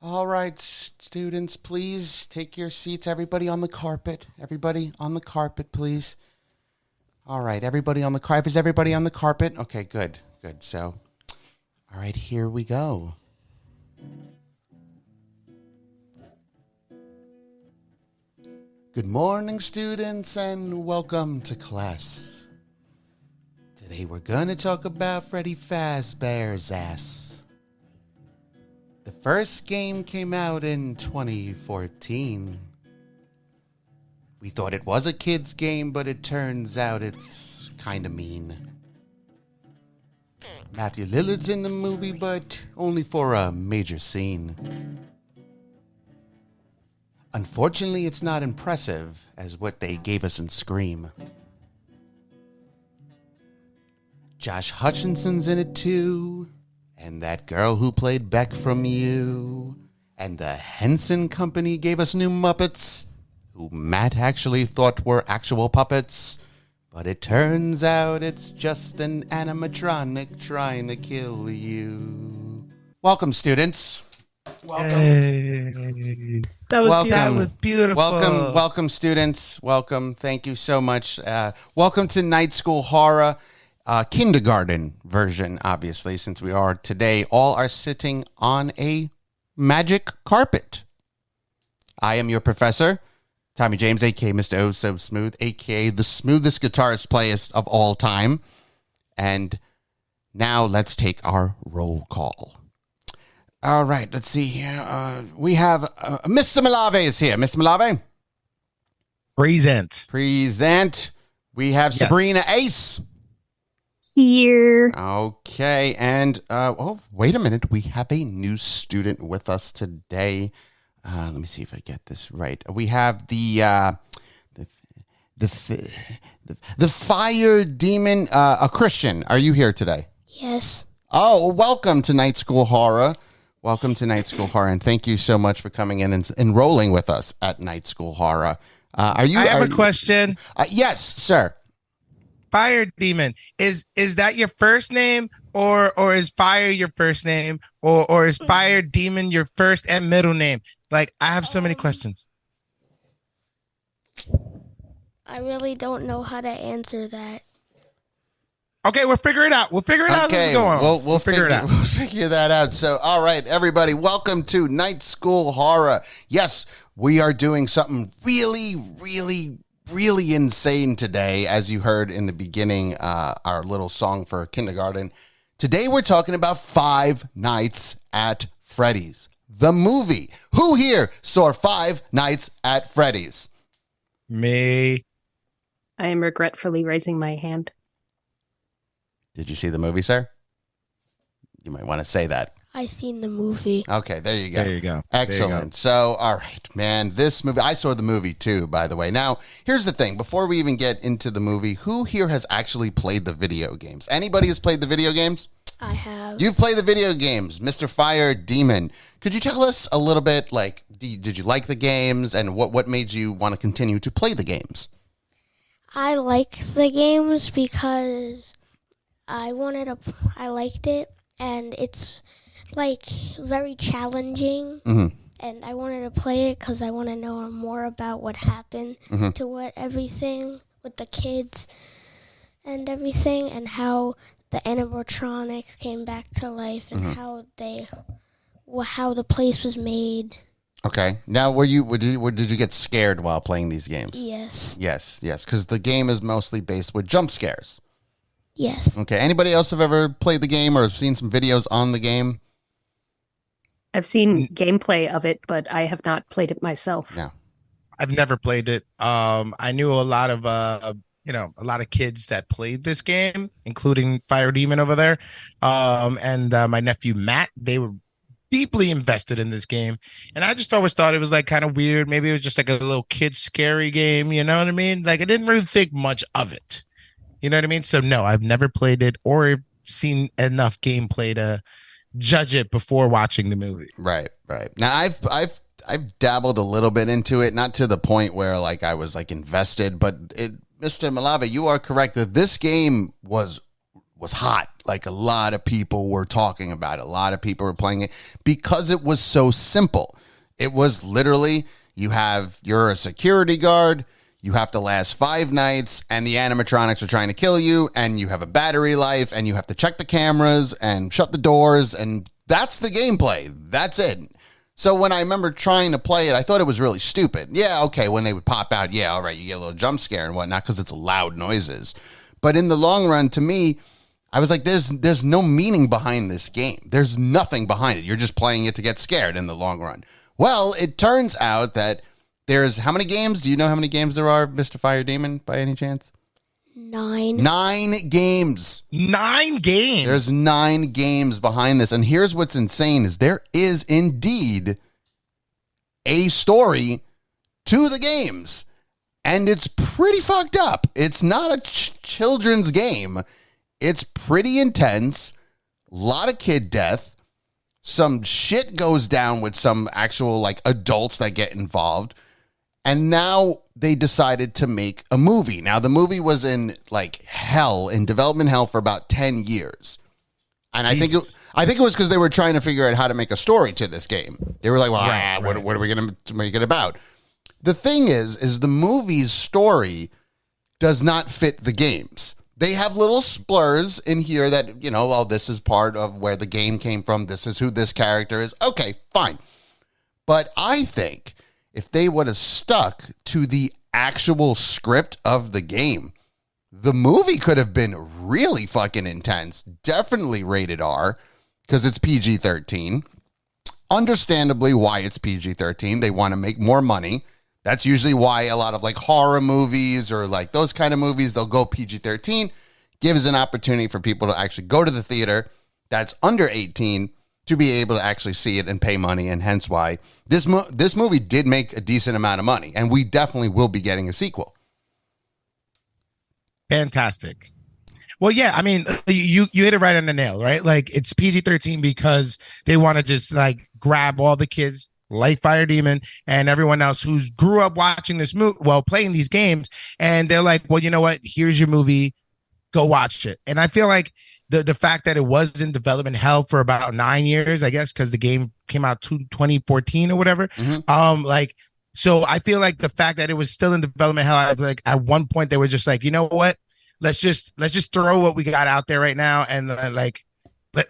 All right, students, please take your seats. Everybody on the carpet. Everybody on the carpet, please. All right, everybody on the carpet. Is everybody on the carpet? Okay, good, good. So, all right, here we go. Good morning, students, and welcome to class. Today we're going to talk about Freddy Fazbear's ass. The first game came out in 2014. We thought it was a kid's game, but it turns out it's kind of mean. Matthew Lillard's in the movie, but only for a major scene. Unfortunately, it's not impressive as what they gave us in Scream. Josh Hutchinson's in it too. And that girl who played Beck from You. And the Henson Company gave us new Muppets, who Matt actually thought were actual puppets. But it turns out it's just an animatronic trying to kill you. Welcome, students. Welcome. Hey. That was beautiful. Welcome, students. Welcome. Thank you so much. Welcome to Night School Horror. Kindergarten version, obviously, since we are today, all are sitting on a magic carpet. I am your professor, Tommy James, a.k.a. Mr. Oh So Smooth, a.k.a. the smoothest guitarist playist of all time. And now let's take our roll call. All right, let's see here. We have Mr. Malave is here. Mr. Malave? Present. We have yes. Sabrina Ace. Here. Okay, and wait a minute. We have a new student with us today. Let me see if I get this right. We have the fire demon, a Christian. Are you here today? Yes. Oh, welcome to Night School Horror. Welcome to Night School Horror, and thank you so much for coming in and enrolling with us at Night School Horror. I have a question. Yes, sir. Fire Demon, is that your first name, or is Fire your first name, or is Fire Demon your first and middle name? Like, I have so many questions. I really don't know how to answer that. Okay, we'll figure it out. Okay, we'll figure it out. We'll figure that out. So, all right, everybody, welcome to Night School Horror. Yes, we are doing something really insane today, as you heard in the beginning, our little song for kindergarten. Today we're talking about Five Nights at Freddy's, the movie. Who here saw Five Nights at Freddy's? Me. I am regretfully raising my hand. Did you see the movie, sir? You might want to say that. I seen the movie. Okay, there you go. There you go. Excellent. So, all right, man, this movie, I saw the movie too, by the way. Now, here's the thing. Before we even get into the movie, who here has actually played the video games? Anybody has played the video games? I have. You've played the video games, Mr. Fire Demon. Could you tell us a little bit, like, did you like the games, and what made you want to continue to play the games? I like the games because I liked it, and it's like very challenging, and I wanted to play it because I want to know more about what happened to everything with the kids and everything, and how the animatronic came back to life, and how the place was made. Okay. Now, did you get scared while playing these games? Yes. Yes, because the game is mostly based with jump scares. Yes. Okay. Anybody else have ever played the game or seen some videos on the game? I've seen gameplay of it, but I have not played it myself. No. I've never played it. I knew a lot of kids that played this game, including Fire Demon over there. And my nephew Matt, they were deeply invested in this game. And I just always thought it was like kind of weird. Maybe it was just like a little kid scary game. You know what I mean? Like, I didn't really think much of it. You know what I mean? So no, I've never played it or seen enough gameplay to judge it before watching the movie. Right. Now I've dabbled a little bit into it, not to the point where like I was like invested, but Mr. Malave, you are correct that this game was hot. Like a lot of people were talking about it. A lot of people were playing it because it was so simple. It was literally, you're a security guard, you have to last 5 nights, and the animatronics are trying to kill you, and you have a battery life, and you have to check the cameras and shut the doors, and that's the gameplay. That's it. So when I remember trying to play it, I thought it was really stupid. Yeah, okay, when they would pop out, yeah, all right, you get a little jump scare and whatnot because it's loud noises. But in the long run, to me, I was like, there's no meaning behind this game. There's nothing behind it. You're just playing it to get scared in the long run. Well, it turns out that there's how many games? Do you know how many games there are, Mr. Fire Demon, by any chance? 9. 9 games. 9 games. There's 9 games behind this. And here's what's insane is there is indeed a story to the games. And it's pretty fucked up. It's not a children's game. It's pretty intense. A lot of kid death. Some shit goes down with some actual like adults that get involved. And now they decided to make a movie. Now the movie was in like hell, in development hell for about 10 years. And I think it was because they were trying to figure out how to make a story to this game. They were like, well, what are we going to make it about? The thing is the movie's story does not fit the games. They have little splurs in here that, this is part of where the game came from. This is who this character is. Okay, fine. But I think if they would have stuck to the actual script of the game, the movie could have been really fucking intense. Definitely rated R because it's PG-13. Understandably why it's PG-13. They want to make more money. That's usually why a lot of like horror movies or like those kind of movies, they'll go PG-13, gives an opportunity for people to actually go to the theater that's under 18 to be able to actually see it and pay money. And hence why this movie did make a decent amount of money. And we definitely will be getting a sequel. Fantastic. Well, yeah, I mean, you hit it right on the nail, right? Like it's PG-13 because they want to just like grab all the kids like Fire Demon and everyone else who's grew up watching this movie, playing these games. And they're like, well, you know what? Here's your movie. Go watch it. And I feel like the fact that it was in development hell for about 9 years, I guess, because the game came out 2014 or whatever. Mm-hmm. So I feel like the fact that it was still in development hell, like at one point they were just like, you know what? Let's just throw what we got out there right now and let's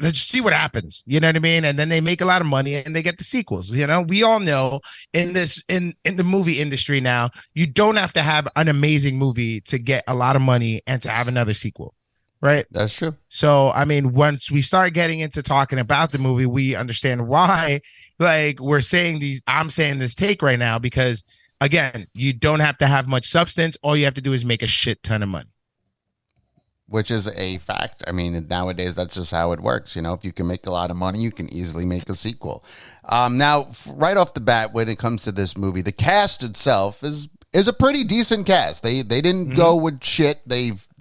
just see what happens. You know what I mean? And then they make a lot of money and they get the sequels. We all know in the movie industry now, you don't have to have an amazing movie to get a lot of money and to have another sequel. Right? That's true. So, I mean, once we start getting into talking about the movie, we understand why, I'm saying this take right now, because again, you don't have to have much substance. All you have to do is make a shit ton of money. Which is a fact. I mean, nowadays, that's just how it works. If you can make a lot of money, you can easily make a sequel. Now, right off the bat, when it comes to this movie, the cast itself is a pretty decent cast. They didn't go with shit.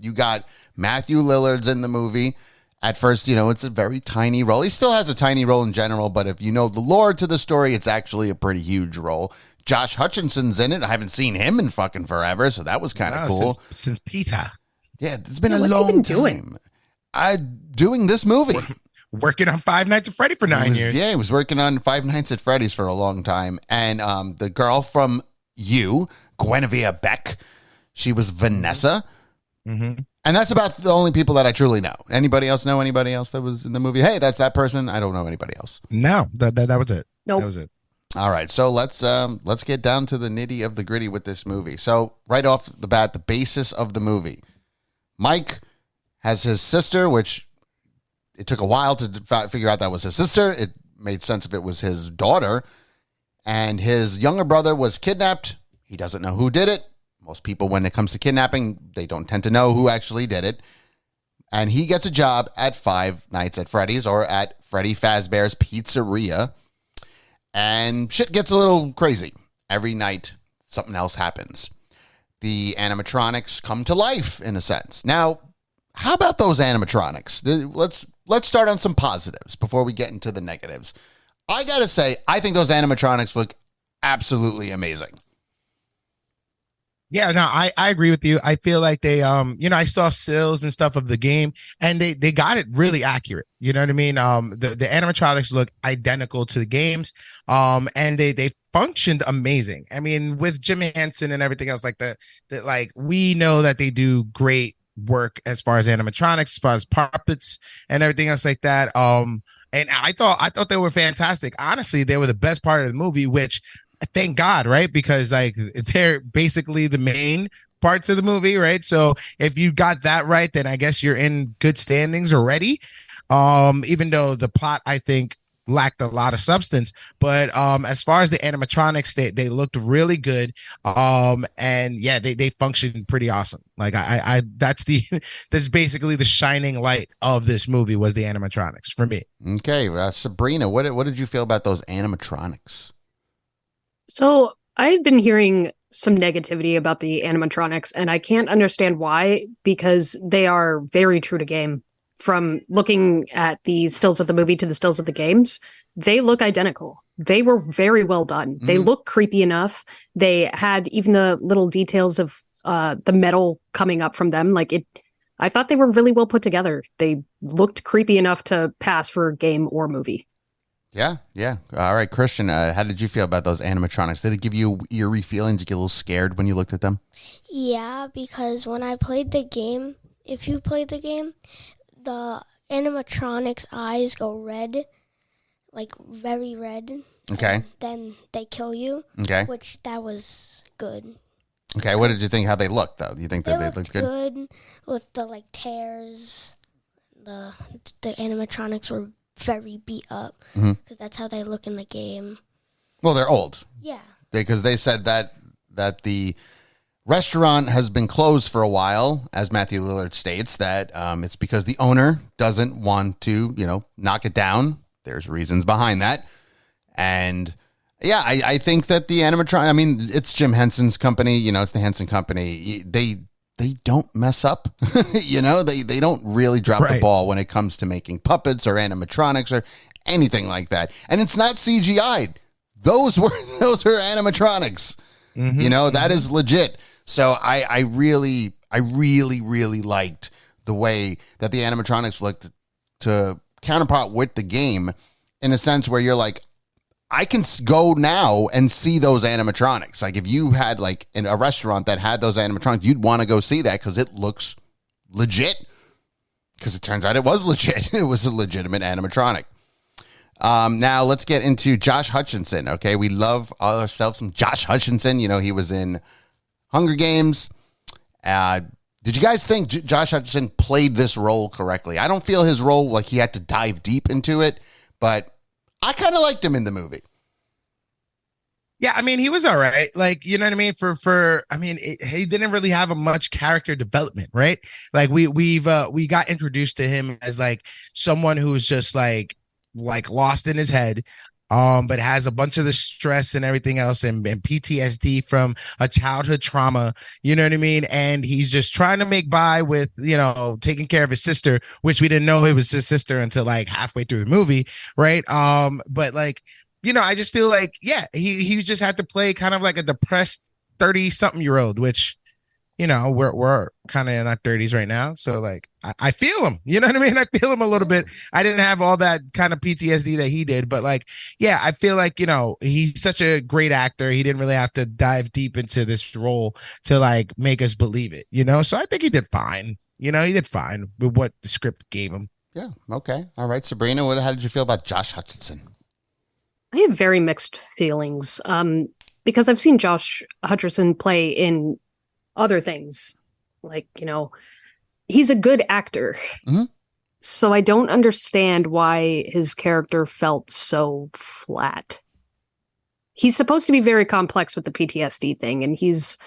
You got Matthew Lillard's in the movie. At first, it's a very tiny role. He still has a tiny role in general, but if you know the lore to the story, it's actually a pretty huge role. Josh Hutchinson's in it. I haven't seen him in fucking forever, so that was kind of cool. Since Peter. Yeah, it's been a long time. Doing this movie. Working on Five Nights at Freddy for 9 years. Yeah, he was working on Five Nights at Freddy's for a long time. And the girl from You, Guinevere Beck, she was Vanessa. Mm-hmm. And that's about the only people that I truly know. Anybody else know anybody else that was in the movie? Hey, that's that person. I don't know anybody else. No, that was it. Nope. That was it. All right, so let's get down to the nitty of the gritty with this movie. So right off the bat, the basis of the movie. Mike has his sister, which it took a while to figure out that was his sister. It made sense if it was his daughter. And his younger brother was kidnapped. He doesn't know who did it. Most people, when it comes to kidnapping, they don't tend to know who actually did it. And he gets a job at Five Nights at Freddy's, or at Freddy Fazbear's Pizzeria. And shit gets a little crazy. Every night, something else happens. The animatronics come to life, in a sense. Now, how about those animatronics? Let's start on some positives before we get into the negatives. I gotta say, I think those animatronics look absolutely amazing. Yeah, no, I agree with you. I feel like they I saw stills and stuff of the game, and they got it really accurate. You know what I mean? The animatronics look identical to the games. And they functioned amazing. I mean, with Jim Henson and everything else like that like we know that they do great work as far as animatronics, as far as puppets and everything else like that. And I thought they were fantastic. Honestly, they were the best part of the movie, which thank God, right? Because like they're basically the main parts of the movie, right? So if you got that right, then I guess you're in good standings already. Even though the plot, I think, lacked a lot of substance, but as far as the animatronics, they looked really good. And yeah, they functioned pretty awesome. Like I that's the that's basically the shining light of this movie was the animatronics for me. Okay, Sabrina, what did you feel about those animatronics? So I've been hearing some negativity about the animatronics, and I can't understand why, because they are very true to game. From looking at the stills of the movie to the stills of the games, they look identical. They were very well done. They look creepy enough. They had even the little details of the metal coming up from them. I thought they were really well put together. They looked creepy enough to pass for game or movie. Yeah. All right, Christian, how did you feel about those animatronics? Did it give you eerie feelings? Did you get a little scared when you looked at them? Yeah, because when I played the game, if you played the game, the animatronics' eyes go red, like very red. Okay. Then they kill you. Okay. Which that was good. Okay, what did you think how they looked, though? Do you think that they looked good? With the like tears. The animatronics were very beat up because that's how they look in the game. Well, they're old. Yeah. Because they said that the restaurant has been closed for a while, as Matthew Lillard states, that it's because the owner doesn't want to, knock it down. There's reasons behind that. And yeah, I think that the animatronic, I mean, it's Jim Henson's company, it's the Henson company. They don't mess up, they don't really drop the ball when it comes to making puppets or animatronics or anything like that. And it's not CGI'd. Those were animatronics. That is legit. So I really liked the way that the animatronics looked to counterpart with the game in a sense where you're like, I can go now and see those animatronics. Like if you had like in a restaurant that had those animatronics, you'd want to go see that because it looks legit. Because it turns out it was legit. It was a legitimate animatronic. Now let's get into Josh Hutcherson. Okay, we love ourselves some Josh Hutcherson. He was in Hunger Games. Did you guys think Josh Hutcherson played this role correctly? I don't feel his role like he had to dive deep into it, but I kind of liked him in the movie. Yeah, I mean, he was all right. Like, you know what I mean? He didn't really have a much character development, right? Like we got introduced to him as like someone who's just like lost in his head, but has a bunch of the stress and everything else and PTSD from a childhood trauma, you know what I mean? And he's just trying to make by with, taking care of his sister, which we didn't know it was his sister until like halfway through the movie, right? But like, I just feel like, yeah, he just had to play kind of like a depressed 30-something-year-old, which, we're kind of in our 30s right now. So like, I feel him, you know what I mean? I feel him a little bit. I didn't have all that kind of PTSD that he did, but like, yeah, I feel like, he's such a great actor. He didn't really have to dive deep into this role to like make us believe it, So I think he did fine. He did fine with what the script gave him. Yeah. Okay. All right. Sabrina, how did you feel about Josh Hutcherson? I have very mixed feelings because I've seen Josh Hutcherson play in other things. Like, he's a good actor. Mm-hmm. So I don't understand why his character felt so flat. He's supposed to be very complex with the PTSD thing, and he's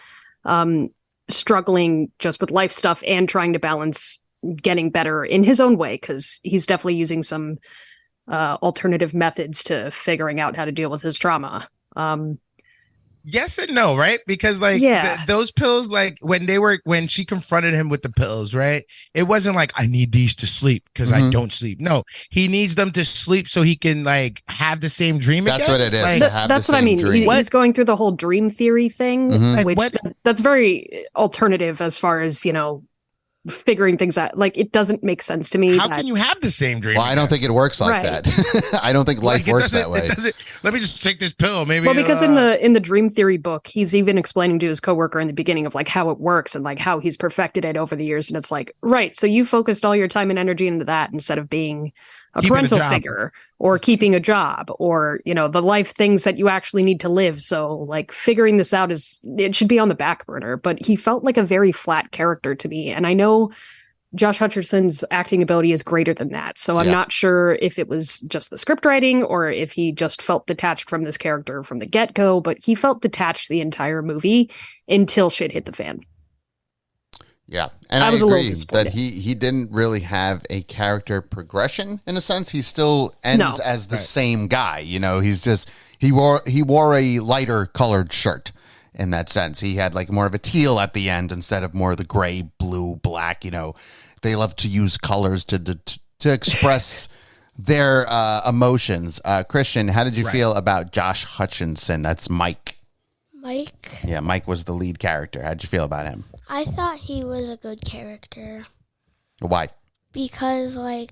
struggling just with life stuff and trying to balance getting better in his own way, because he's definitely using some alternative methods to figuring out how to deal with his trauma. Yes and no, right? Because like those pills, like when she confronted him with the pills, right? It wasn't like I need these to sleep because I don't sleep. No, he needs them to sleep so he can like have the same dream That's again. what it is. Like, That's what I mean. He's going through the whole dream theory thing, which that's very alternative as far as, figuring things out. Like, it doesn't make sense to me. How can you have the same dream? Well, I don't think it works like that. I don't think life works that way. Let me just take this pill. Maybe. Well, because in the dream theory book, he's even explaining to his coworker in the beginning of like how it works and like how he's perfected it over the years. And it's like, right. So you focused all your time and energy into that instead of being a parental figure or keeping a job or, the life things that you actually need to live. So like figuring this out it should be on the back burner, but he felt like a very flat character to me. And I know Josh Hutcherson's acting ability is greater than that. So I'm not sure if it was just the script writing or if he just felt detached from this character from the get-go, but he felt detached the entire movie until shit hit the fan. Yeah, and I agree that he didn't really have a character progression in a sense. He still ends as the same guy. He's just he wore a lighter colored shirt in that sense. He had like more of a teal at the end instead of more of the gray, blue, black. They love to use colors to express their emotions. Christian, how did you feel about Josh Hutcherson? That's Mike. Mike? Yeah, Mike was the lead character. How'd you feel about him? I thought he was a good character. Why? Because, like...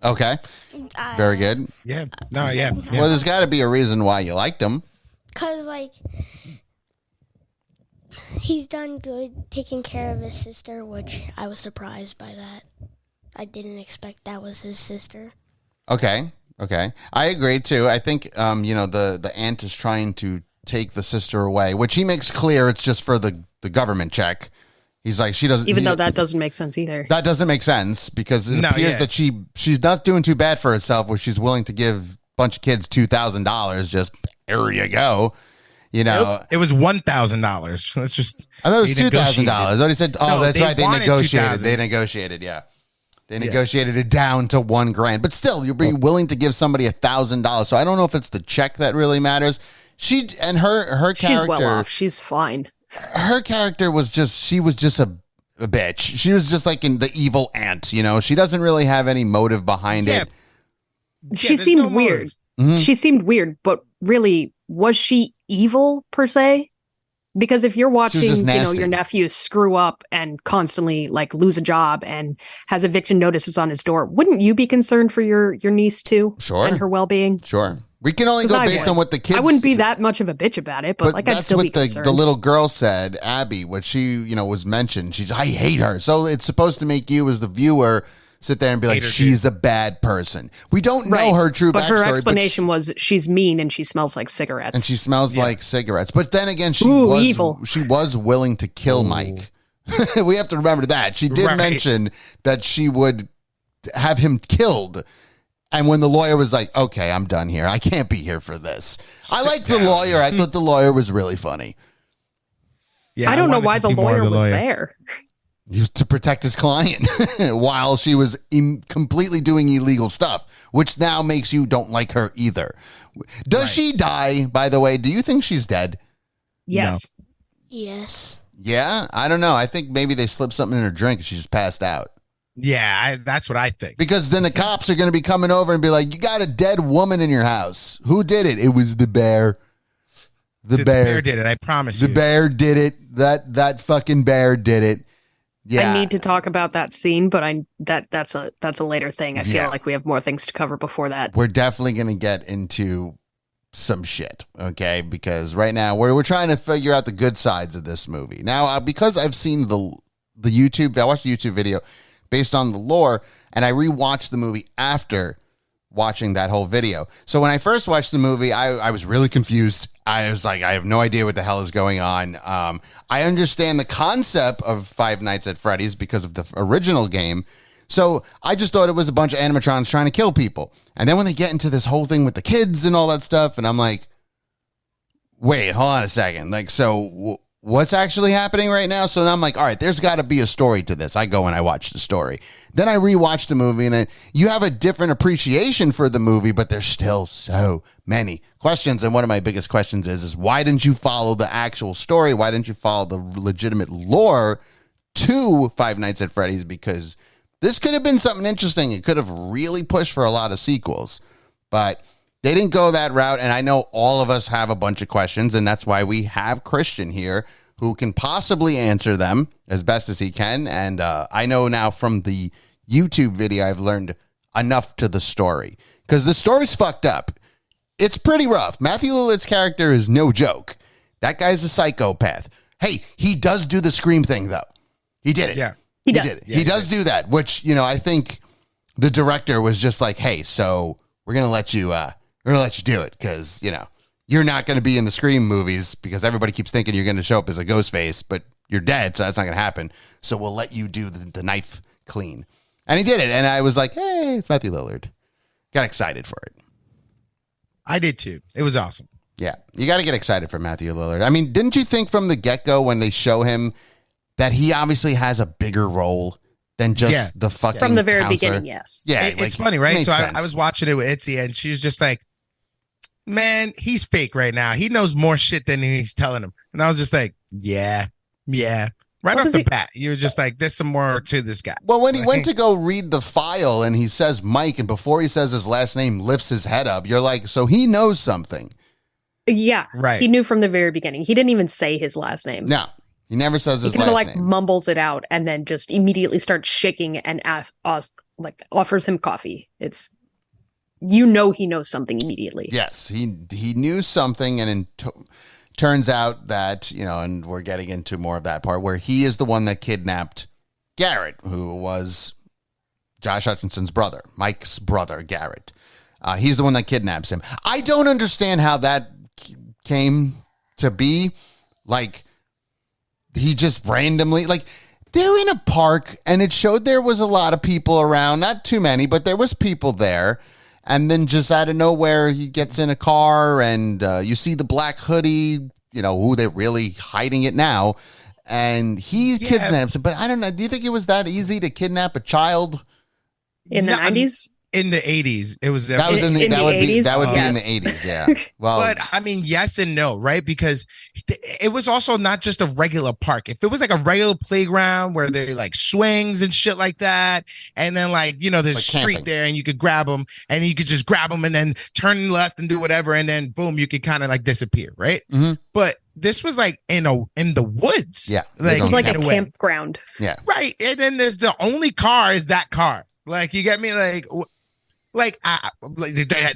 Okay. Very good. Yeah. No, yeah. Well, there's got to be a reason why you liked him. Because, like, he's done good taking care of his sister, which I was surprised by that. I didn't expect that was his sister. Okay. I agree, too. I think, the aunt is trying to take the sister away, which he makes clear it's just for the government check. He's like, she doesn't... Though that doesn't make sense either. That doesn't make sense because it appears that she's not doing too bad for herself where she's willing to give a bunch of kids $2,000. Just, here you go. It was $1,000. Let's just... I thought it was $2,000. I thought he said, that's right. They negotiated. 2,000. They negotiated, yeah. They negotiated it down to $1,000. But still, you're being willing to give somebody $1,000. So I don't know if it's the check that really matters. She and her character... She's well off. She's fine. Her character was just a bitch. She was just like in the evil aunt, She doesn't really have any motive behind it. She seemed weird. Mm-hmm. She seemed weird, but really, was she evil per se? Because if you're watching, your nephew screw up and constantly like lose a job and has eviction notices on his door, wouldn't you be concerned for your niece too? Sure. And her well-being? Sure. We can only go based on what the kids... I wouldn't be that much of a bitch about it, but like I'd still be concerned. That's what the little girl said, Abby, what she, was mentioned. I hate her. So it's supposed to make you as the viewer sit there and be like, she's a bad person. We don't know her true backstory. But her explanation was she's mean and she smells like cigarettes. And she smells like cigarettes. But then again, she was willing to kill Mike. We have to remember that. She did mention that she would have him killed. And when the lawyer was like, okay, I'm done here. I can't be here for this. I liked the lawyer. I thought the lawyer was really funny. Yeah, I don't know why the lawyer was there. He was to protect his client while she was completely doing illegal stuff, which now makes you don't like her either. Does she die, by the way? Do you think she's dead? Yes. No. Yes. Yeah? I don't know. I think maybe they slipped something in her drink and she just passed out. Yeah, that's what I think. Because then the cops are going to be coming over and be like, you got a dead woman in your house. Who did it? It was the bear. The bear did it, I promise you. The bear did it. That fucking bear did it. Yeah. I need to talk about that scene, but that's a later thing. I feel like we have more things to cover before that. We're definitely going to get into some shit, okay? Because right now we're trying to figure out the good sides of this movie. Now, because I've seen the YouTube, I watched a YouTube video based on the lore, and I rewatched the movie after watching that whole video. So when I first watched the movie, I was really confused. I was like, I have no idea what the hell is going on. I understand the concept of Five Nights at Freddy's because of the original game. So I just thought it was a bunch of animatronics trying to kill people. And then when they get into this whole thing with the kids and all that stuff, and I'm like, wait, hold on a second. Like, so what's actually happening right now? So now I'm like, all right, there's got to be a story to this. I go and I watch the story. Then I rewatch the movie, and you have a different appreciation for the movie, but there's still so many questions. And one of my biggest questions is why didn't you follow the actual story? Why didn't you follow the legitimate lore to Five Nights at Freddy's? Because this could have been something interesting. It could have really pushed for a lot of sequels, but they didn't go that route. And I know all of us have a bunch of questions, and that's why we have Christian here who can possibly answer them as best as he can. And I know now from the YouTube video, I've learned enough to the story, because the story's fucked up. It's pretty rough. Matthew Lillard's character is no joke. That guy's a psychopath. Hey, he does do the scream thing, though. He did it. Yeah. He He does. did it. He does do that, which, I think the director was just like, hey, so we're going to let you do it, because, you're not going to be in the Scream movies because everybody keeps thinking you're going to show up as a ghost face, but you're dead, so that's not going to happen. So we'll let you do the knife clean. And he did it, and I was like, hey, it's Matthew Lillard. Got excited for it. I did too. It was awesome. Yeah, you got to get excited for Matthew Lillard. I mean, didn't you think from the get-go when they show him that he obviously has a bigger role than just the fucking From the very counselor? beginning, yes. Yeah, It's funny, right? So sense. I was watching it with Itzy, and she was just like, man, he's fake right now. He knows more shit than he's telling him. And I was just like, yeah. Right Well, off the does bat, you were just like, there's some more to this guy. Well, when he went to go read the file and he says Mike, and before he says his last name, lifts his head up, you're like, so he knows something. Yeah. Right. He knew from the very beginning. He didn't even say his last name. No, he never says He his kind of last like name. mumbles it out and then just immediately starts shaking and offers him coffee. It's, he knows something immediately. Yes, he knew something, and turns out that, and we're getting into more of that part where he is the one that kidnapped Garrett, who was Josh Hutchinson's brother, Mike's brother, Garrett. He's the one that kidnaps him. I don't understand how that came to be. Like, he just randomly, like, they're in a park, and it showed there was a lot of people around, not too many, but there was people there. And then just out of nowhere, he gets in a car, and you see the black hoodie, who they're really hiding it now. And he kidnaps him. But I don't know. Do you think it was that easy to kidnap a child? In the 90s? In the 80s, it was. That was in the, in that the would be 80s? that would be in the Yes. 80s. Yeah. Well, But I mean, yes and no, right? Because it was also not just a regular park. If it was like a regular playground where they like swings and shit like that, and then there's Like a street camping. there, and you could grab them, and you could just grab them, and then turn left and do whatever, and then boom, you could kind of like disappear, right? Mhm. But this was like in the woods, Yeah, like It was like in a way. campground. yeah. Right? And then there's the only car is that car. Like, you get me?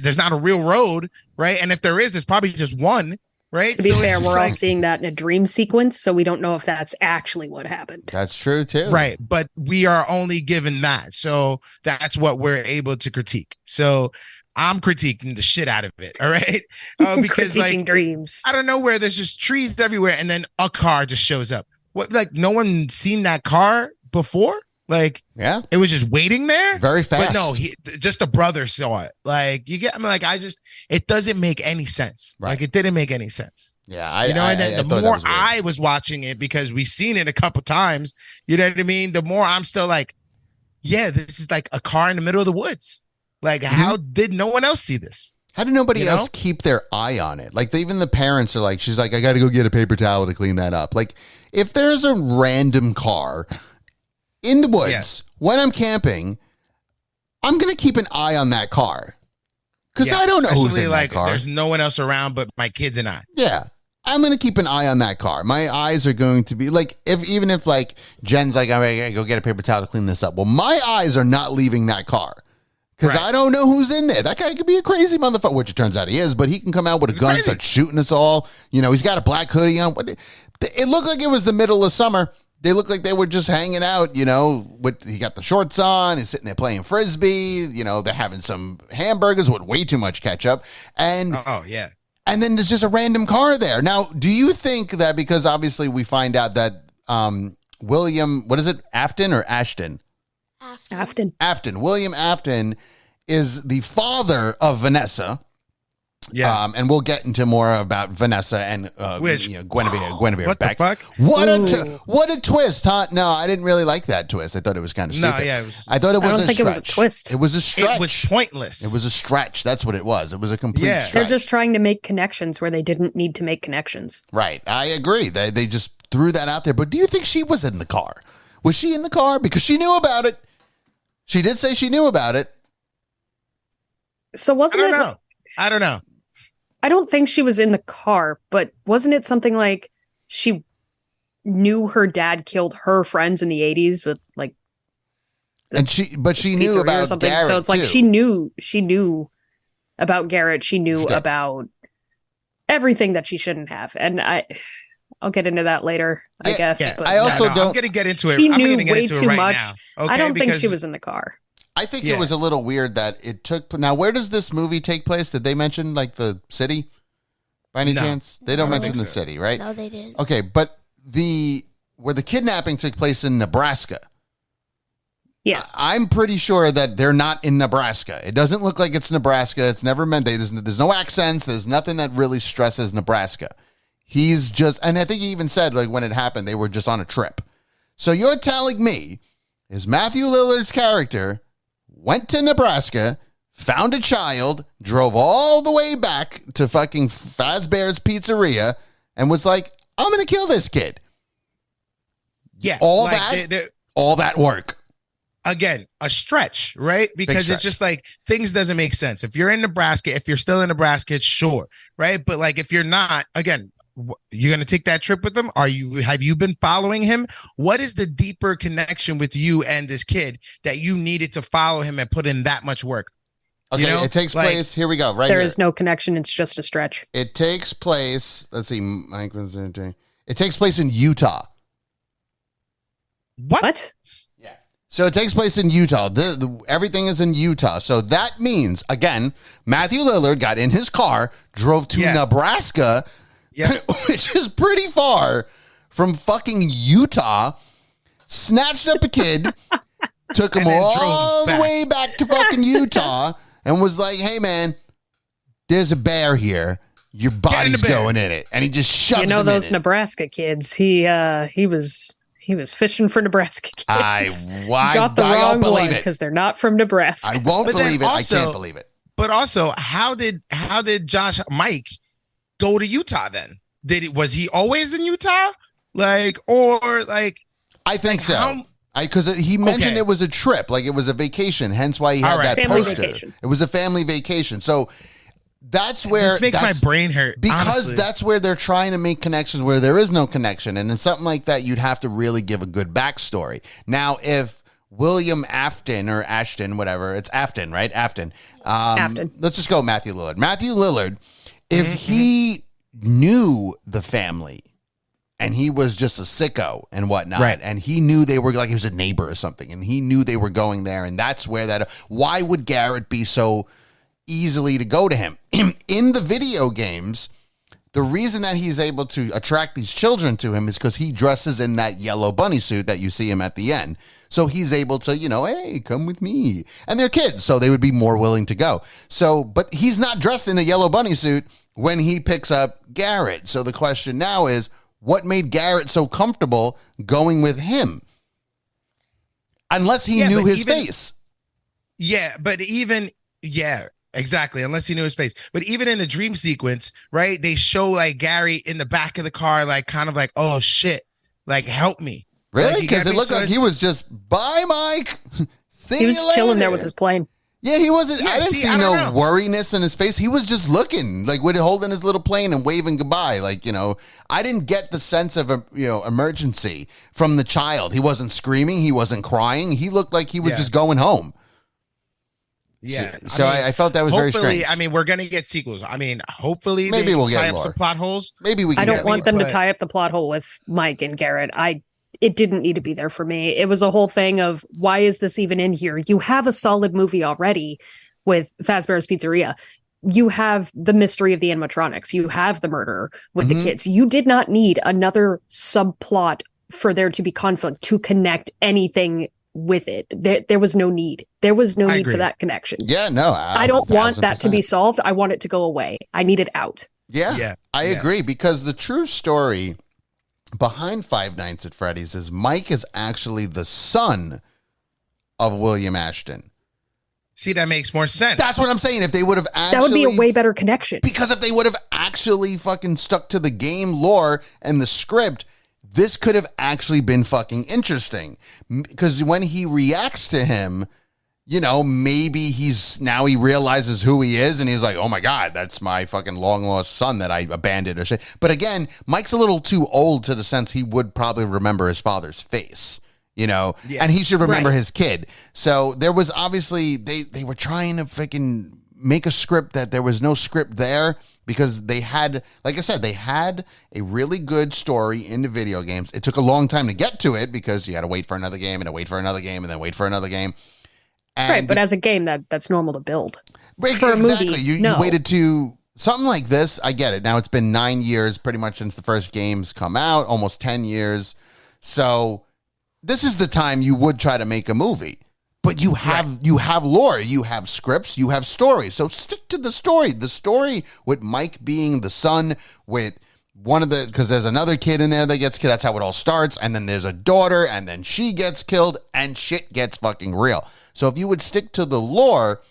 There's not a real road, right? And if there is, there's probably just one, right? To be it's fair, just we're all like- seeing that in a dream sequence, so we don't know if that's actually what happened. That's true, too. Right, but we are only given that, so that's what we're able to critique. So I'm critiquing the shit out of it, all right? Because Critiquing dreams. I don't know where there's just trees everywhere, and then a car just shows up. What? Like, no one seen that car before? Like, Yeah. it was just waiting there. Very fast. But no, just the brother saw it. Like, you get, I mean, like, it doesn't make any sense. Right. Like, it didn't make any sense. Yeah. And then I the thought that more was weird. I was watching it, because we've seen it a couple times, you know what I mean? The more I'm still like, yeah, this is like a car in the middle of the woods. Like, how did no one else see this? How did nobody You know? else keep their eye on it? Like, even the parents are like, she's like, I got to go get a paper towel to clean that up. Like, if there's a random car in the woods when I'm camping, I'm going to keep an eye on that car. Because Yeah, I don't know who's especially, in like, that car. there's no one else around but my kids and I. Yeah. I'm going to keep an eye on that car. My eyes are going to be like, even if like Jen's like, I gotta go get a paper towel to clean this up. Well, my eyes are not leaving that car. Because Right. I don't know who's in there. That guy could be a crazy motherfucker, which it turns out he is, but he can come out with a gun and crazy. start shooting us all. He's got a black hoodie on. It looked like it was the middle of summer. They looked like they were just hanging out, he got the shorts on, he's sitting there playing Frisbee, they're having some hamburgers with way too much ketchup. And Oh, yeah. and then there's just a random car there. Now, do you think that because obviously we find out that William, what is it, Afton or Ashton? Afton. Afton. William Afton is the father of Vanessa. And we'll get into more about Vanessa and Guinevere what Beck. the fuck? What a twist, huh? No, I didn't really like that twist. I thought it was kind of stupid. No, yeah, I thought it was I don't think it was a twist. It was a stretch. It was pointless. It was a stretch. That's what it was. It was a complete stretch. They're just trying to make connections where they didn't need to make connections. Right. I agree. They just threw that out there. But do you think she was in the car? Was she in the car? Because she knew about it. She did say she knew about it. So wasn't it? I don't know. I don't think she was in the car, but wasn't it something like she knew her dad killed her friends in the 80s with like, she knew about Garrett. So it's like she knew about Garrett. She knew about everything that she shouldn't have. And I'll get into that later, I guess. Yeah. But I also don't. I'm going to get into it. She I'm knew going to get way into it too right much. now. Okay, I don't think she was in the car. I think it was a little weird that it took. Now, where does this movie take place? Did they mention like the city by any chance? They don't mention the city, right? No, they didn't. Okay, but where the kidnapping took place in Nebraska. Yes. I'm pretty sure that they're not in Nebraska. It doesn't look like it's Nebraska. It's never meant. There's no accents. There's nothing that really stresses Nebraska. He's just, and I think he even said like when it happened, they were just on a trip. So you're telling me is Matthew Lillard's character went to Nebraska, found a child, drove all the way back to fucking Fazbear's Pizzeria, and was like, I'm going to kill this kid. Yeah. All that work. Again, a stretch, right? Because it's just like things doesn't make sense. If you're in Nebraska, if you're still in Nebraska, it's sure, right? But like if you're not, again, you're going to take that trip with him? Have you been following him? What is the deeper connection with you and this kid that you needed to follow him and put in that much work? Okay, it takes place. Here we go. Right there here. is no connection. It's just a stretch. It takes place. Let's see. Mike was doing. It takes place in Utah. What? Yeah. So it takes place in Utah. Everything is in Utah. So that means, again, Matthew Lillard got in his car, drove to Nebraska, which is pretty far from fucking Utah, snatched up a kid, took him all the way back to fucking Utah, and was like, hey, man, there's a bear here. Your body's going in it. And he just shoves him in those Nebraska kids. He was fishing for Nebraska kids. Got the wrong one because they're not from Nebraska. I won't believe it. I can't believe it. But also, how did Mike go to Utah then? Was he always in Utah? I think so. Because he mentioned it was a trip, like it was a vacation, hence why he had that family poster. Vacation. It was a family vacation. So that's where this makes my brain hurt. Because honestly. That's where they're trying to make connections where there is no connection. And in something like that, you'd have to really give a good backstory. Now, if William Afton or Ashton, whatever, it's Afton, right? Afton. Afton. Let's just go Matthew Lillard. Matthew Lillard, if he knew the family and he was just a sicko and whatnot, right, and he knew they were like, he was a neighbor or something, and he knew they were going there, and that's where why would Garrett be so easily to go to him? In the video games, the reason that he's able to attract these children to him is because he dresses in that yellow bunny suit that you see him at the end. So he's able to, hey, come with me. And they're kids, so they would be more willing to go. So, but he's not dressed in a yellow bunny suit when he picks up Garrett. So the question now is, what made Garrett so comfortable going with him? Unless he knew his face. Yeah, but exactly. Unless he knew his face. But even in the dream sequence, right, they show like Gary in the back of the car, like kind of like, oh shit, like help me. Really? Because it looked like he was just, bye, Mike. See you later. He was chilling there with his plane. Yeah, he wasn't. Yeah, I didn't see no worriness in his face. He was just looking, like holding his little plane and waving goodbye. Like, I didn't get the sense of emergency from the child. He wasn't screaming. He wasn't crying. He looked like he was just going home. Yeah. So I felt that was very strange. I mean, we're gonna get sequels. I mean, hopefully maybe we'll tie get up some plot holes. Maybe we. I don't want them to tie up the plot hole with Mike and Garrett. It didn't need to be there for me. It was a whole thing of, why is this even in here? You have a solid movie already with Fazbear's Pizzeria. You have the mystery of the animatronics. You have the murder with the kids. You did not need another subplot for there to be conflict to connect anything with it. There was no need. There was no need agree. for that connection. Yeah, no. I don't want that to be 1000%. solved. I want it to go away. I need it out. Yeah, I agree, because the true story behind Five Nights at Freddy's is Mike is actually the son of William Ashton. See, that makes more sense. That's what I'm saying. If they would have actually... That would be a way better connection. Because if they would have actually fucking stuck to the game lore and the script, this could have actually been fucking interesting. Because when he reacts to him, you know, maybe he realizes who he is and he's like, oh my God, that's my fucking long lost son that I abandoned or shit. But again, Mike's a little too old to the sense he would probably remember his father's face. You know, and he should remember his kid. So there was obviously, they were trying to freaking make a script that there was no script there, because they had, like I said, they had a really good story in the video games. It took a long time to get to it because you had to wait for another game and then wait for another game and then wait for another game. And right, but as a game, that's normal to build. For a movie, you waited to something like this. I get it. Now it's been 9 years pretty much since the first games come out, almost 10 years. So this is the time you would try to make a movie, but you have lore, you have scripts, you have stories. So stick to the story. The story with Mike being the son, with because there's another kid in there that gets killed. That's how it all starts. And then there's a daughter, and then she gets killed, and shit gets fucking real. So if you would stick to the lore,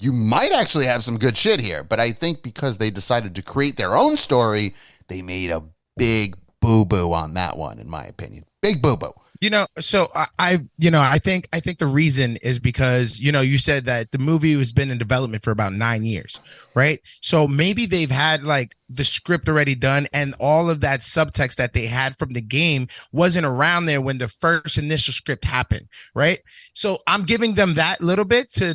you might actually have some good shit here. But I think because they decided to create their own story, they made a big boo-boo on that one, in my opinion. Big boo-boo. You know, so I think the reason is because, you know, you said that the movie has been in development for about 9 years, right? So maybe they've had like the script already done, and all of that subtext that they had from the game wasn't around there when the first initial script happened, right? So I'm giving them that little bit to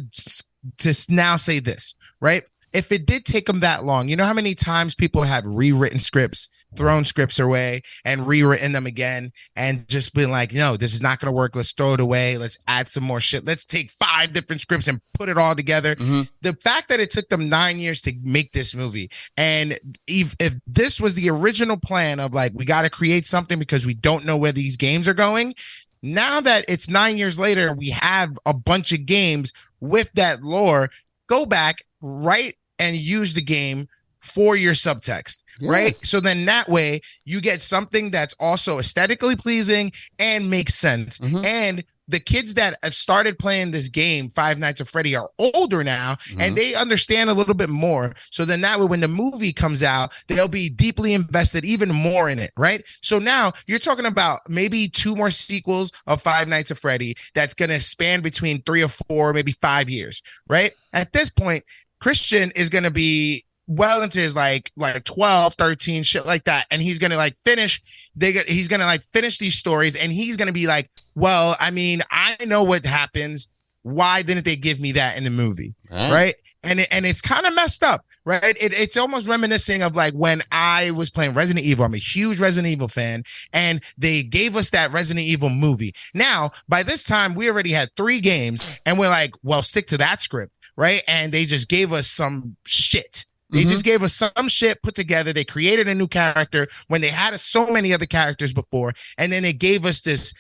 now say this, right? If it did take them that long, you know how many times people have rewritten scripts, thrown scripts away and rewritten them again and just been like, no, this is not going to work. Let's throw it away. Let's add some more shit. Let's take 5 different scripts and put it all together. Mm-hmm. The fact that it took them 9 years to make this movie, and if this was the original plan of like, we got to create something because we don't know where these games are going. Now that it's 9 years later, we have a bunch of games with that lore. Go back, write and use the game for your subtext, right? So then that way you get something that's also aesthetically pleasing and makes sense. Mm-hmm. And the kids that have started playing this game, Five Nights at Freddy, are older now, and they understand a little bit more. So then that way, when the movie comes out, they'll be deeply invested even more in it, right? So now you're talking about maybe 2 more sequels of Five Nights at Freddy that's going to span between 3 or 4, maybe 5 years, right? At this point, Christian is going to be well into his like 12, 13, shit like that. And he's going to like finish these stories, and he's going to be like, well, I mean, I know what happens. Why didn't they give me that in the movie? Right. And it's kind of messed up, right? It's almost reminiscing of like when I was playing Resident Evil. I'm a huge Resident Evil fan, and they gave us that Resident Evil movie. Now, by this time, we already had 3 games, and we're like, well, stick to that script, right? And they just gave us some shit. They just gave us some shit put together. They created a new character when they had so many other characters before. And then they gave us this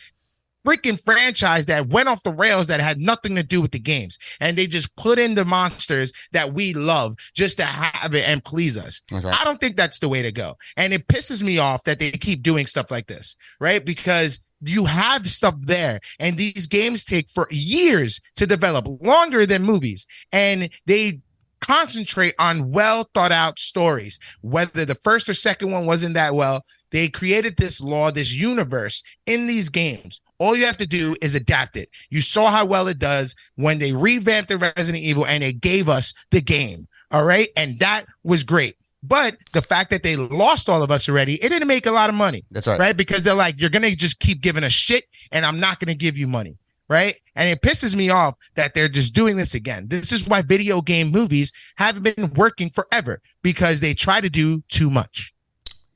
freaking franchise that went off the rails that had nothing to do with the games. And they just put in the monsters that we love just to have it and please us. Right. I don't think that's the way to go. And it pisses me off that they keep doing stuff like this, right? Because you have stuff there, and these games take for years to develop, longer than movies. And they concentrate on well thought out stories. Whether the first or second one wasn't that well, they created this law, this universe in these games. All you have to do is adapt it. You saw how well it does when they revamped the Resident Evil and they gave us the game. All right. And that was great. But the fact that they lost all of us already, it didn't make a lot of money. That's right. Right. Because they're like, you're going to just keep giving us shit, and I'm not going to give you money. Right. And it pisses me off that they're just doing this again. This is why video game movies haven't been working forever, because they try to do too much.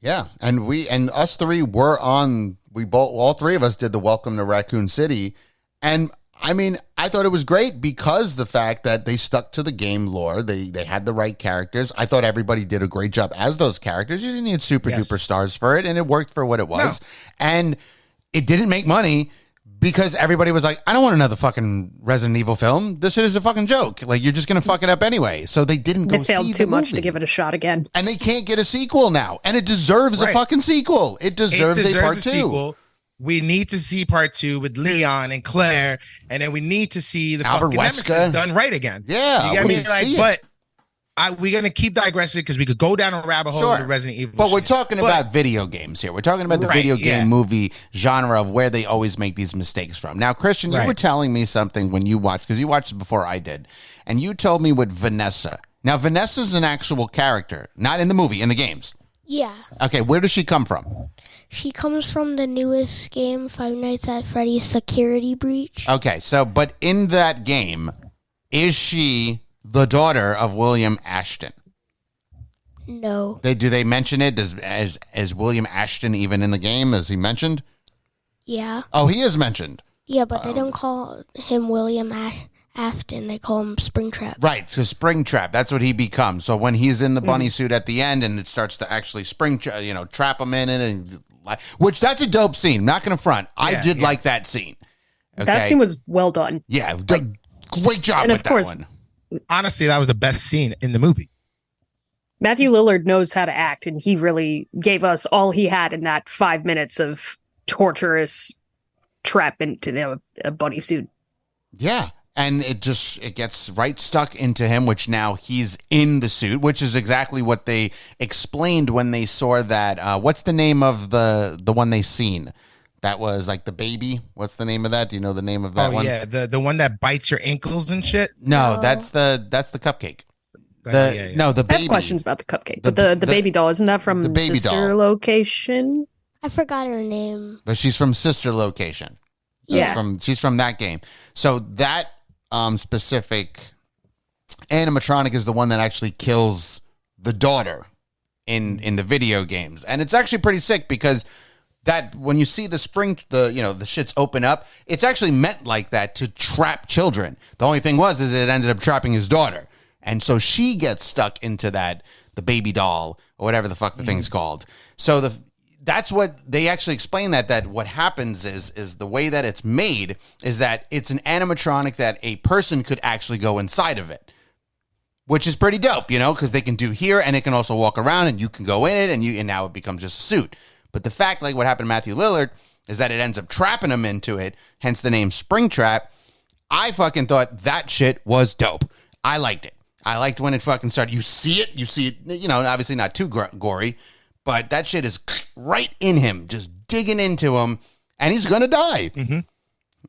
Yeah. And us 3 were on, all 3 of us did the Welcome to Raccoon City. And I mean, I thought it was great because the fact that they stuck to the game lore, they had the right characters. I thought everybody did a great job as those characters. You didn't need super duper stars for it, and it worked for what it was. No. And it didn't make money because everybody was like, I don't want another fucking Resident Evil film. This shit is a fucking joke. Like, you're just going to fuck it up anyway. So they didn't go see the movie. They failed too much to give it a shot again. And they can't get a sequel now. And it deserves a fucking sequel. It deserves a part two. Sequel. We need to see part 2 with Leon and Claire. And then we need to see the Albert fucking Wesker Nemesis done right again. Yeah. You get me? Like, but we're going to keep digressing because we could go down a rabbit hole with Resident Evil. But we're talking about video games here. We're talking about the video game movie genre of where they always make these mistakes from. Now, Christian, you were telling me something when you watched, because you watched it before I did, and you told me with Vanessa. Now, Vanessa's an actual character, not in the movie, in the games. Yeah. Okay, where does she come from? She comes from the newest game, Five Nights at Freddy's Security Breach. Okay, so, but in that game, is she the daughter of William Ashton? No. Do they mention it? Is William Ashton even in the game? Is he mentioned? Yeah. Oh, he is mentioned. Yeah, but they don't call him William Afton. They call him Springtrap. Right, because Springtrap, that's what he becomes. So when he's in the bunny suit at the end and it starts to actually trap him in it, and which that's a dope scene. Not going to front. I did like that scene. Okay? That scene was well done. Yeah, great job with that one. Honestly, that was the best scene in the movie. Matthew Lillard knows how to act, and he really gave us all he had in that 5 minutes of torturous trap into a bunny suit. Yeah. And it gets right stuck into him, which now he's in the suit, which is exactly what they explained when they saw that. What's the name of the one they seen? That was like the baby. What's the name of that? Do you know the name of that one? Oh, yeah. The one that bites your ankles and shit? No, that's the cupcake. No, the baby. I have questions about the cupcake. But the baby doll, isn't that from the baby Sister doll. Location? I forgot her name. But she's from Sister Location. Yeah. She's from that game. So that specific animatronic is the one that actually kills the daughter in the video games. And it's actually pretty sick because that when you see the shits open up, it's actually meant like that to trap children. The only thing is it ended up trapping his daughter. And so she gets stuck into the baby doll or whatever the fuck the thing's called. So that's what they actually explain that what happens is the way that it's made is that it's an animatronic that a person could actually go inside of it, which is pretty dope, because they can do here and it can also walk around and you can go in it and now it becomes just a suit. But the fact, like what happened to Matthew Lillard, is that it ends up trapping him into it, hence the name Springtrap. I fucking thought that shit was dope. I liked it. I liked when it fucking started. You see it, obviously not too gory, but that shit is right in him, just digging into him, and he's going to die. Mm-hmm.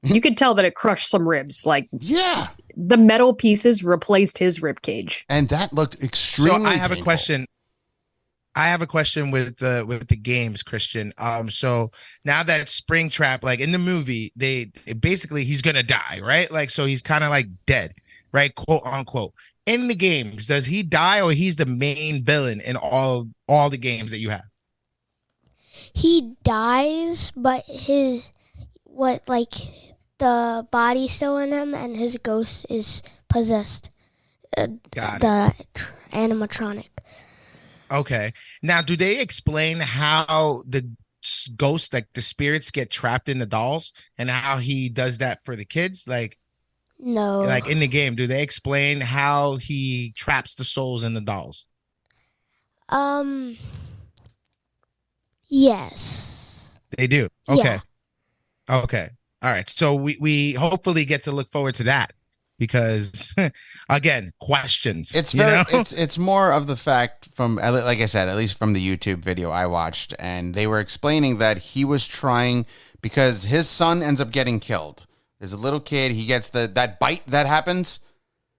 You could tell that it crushed some ribs. Yeah. The metal pieces replaced his rib cage. And that looked extremely So I have painful. a question. I have a question with the games, Christian. So now that Springtrap, like in the movie, basically he's going to die, right? Like, so he's kind of like dead, right? Quote unquote. In the games, does he die or he's the main villain in all the games that you have? He dies, but the body's still in him and his ghost is possessed. The animatronic. Okay. Now, do they explain how the ghosts, like the spirits, get trapped in the dolls and how he does that for the kids? No. Like in the game, do they explain how he traps the souls in the dolls? Yes. They do. Okay. Yeah. Okay. All right. So we hopefully get to look forward to that because again, questions. It's more of the fact from, like I said, at least from the YouTube video I watched, and they were explaining that he was trying because his son ends up getting killed. There's a little kid. He gets that bite that happens.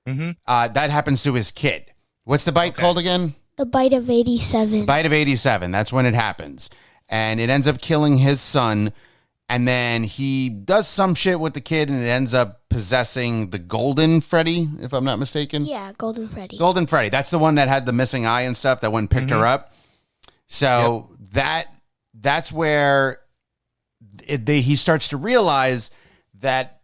Mm-hmm. That happens to his kid. What's the bite called again? The bite of 87. Bite of 87. That's when it happens. And it ends up killing his son. And then he does some shit with the kid and it ends up possessing the Golden Freddy, if I'm not mistaken. Yeah, Golden Freddy. Golden Freddy. That's the one that had the missing eye and stuff that went and picked her up. So that's where he starts to realize that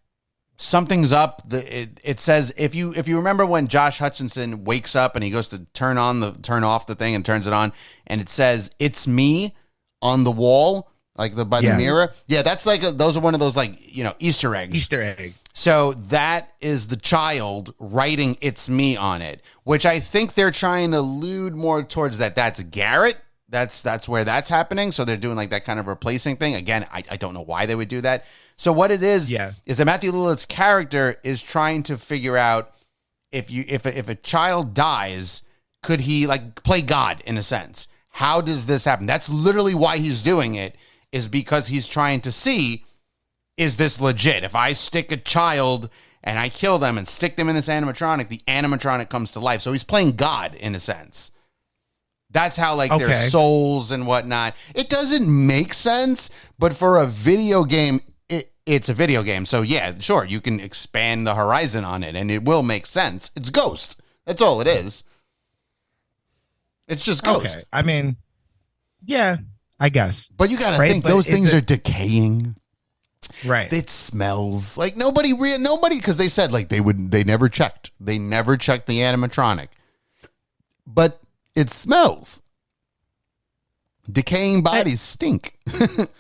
something's up. It says if you remember when Josh Hutcherson wakes up and he goes to turn off the thing and turns it on, and it says "It's me" on the wall. like by the mirror. Yeah, that's like those are one of those like Easter eggs. Easter egg. So that is the child writing "It's me" on it, which I think they're trying to allude more towards that. That's Garrett. That's where that's happening. So they're doing like that kind of replacing thing. Again, I don't know why they would do that. So what it is that Matthew Lillard's character is trying to figure out if a child dies, could he like play God in a sense? How does this happen? That's literally why he's doing it, is because he's trying to see, is this legit? If I stick a child and I kill them and stick them in this animatronic, the animatronic comes to life. So he's playing God in a sense. That's how like their souls and whatnot. It doesn't make sense, but for a video game, it's a video game. So yeah, sure, you can expand the horizon on it and it will make sense. It's Ghost. That's all it is. It's just Ghost. Okay. I mean, yeah, I guess. But you got to think those things are decaying. Right. It smells like nobody, because they said like they never checked the animatronic, but it smells. Decaying bodies stink.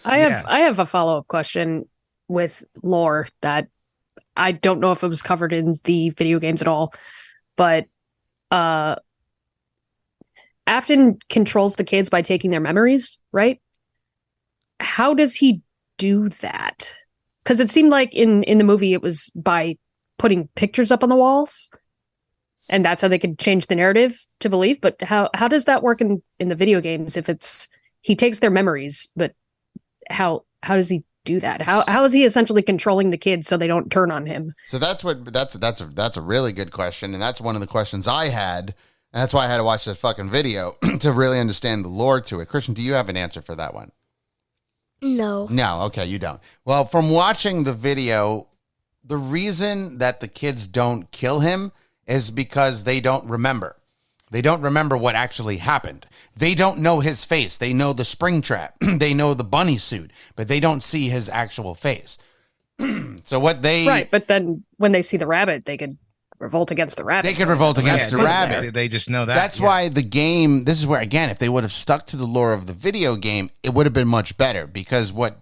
I have a follow-up question with lore that I don't know if it was covered in the video games at all, but Afton controls the kids by taking their memories, right? How does he do that? Because it seemed like in the movie it was by putting pictures up on the walls, and that's how they could change the narrative to believe. But how does that work in the video games if it's he takes their memories, but how does he do that? How is he essentially controlling the kids so they don't turn on him? So that's a really good question, and that's one of the questions I had. And that's why I had to watch that fucking video to really understand the lore to it. Christian, do you have an answer for that one? No. No, okay, you don't. Well, from watching the video, the reason that the kids don't kill him is because they don't remember. They don't remember what actually happened. They don't know his face. They know the spring trap. They know the bunny suit, but they don't see his actual face. So what they... Right, but then when they see the rabbit, they could revolt against the rabbit. They could revolt against the rabbit. They just know that. That's why the game, this is where, again, if they would have stuck to the lore of the video game, it would have been much better, because what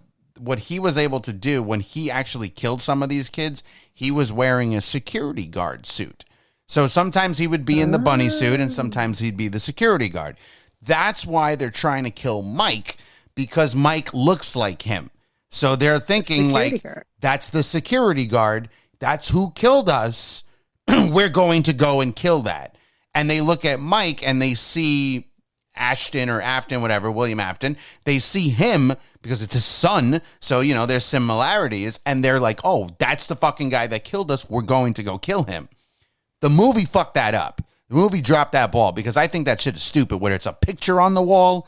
he was able to do when he actually killed some of these kids, he was wearing a security guard suit. So sometimes he would be in the bunny suit and sometimes he'd be the security guard. That's why they're trying to kill Mike, because Mike looks like him. So they're thinking like, that's the security guard. That's who killed us. We're going to go and kill that. And they look at Mike and they see Ashton or Afton, whatever, William Afton. They see him because it's his son. So, there's similarities. And they're like, oh, that's the fucking guy that killed us. We're going to go kill him. The movie fucked that up. The movie dropped that ball, because I think that shit is stupid, whether it's a picture on the wall.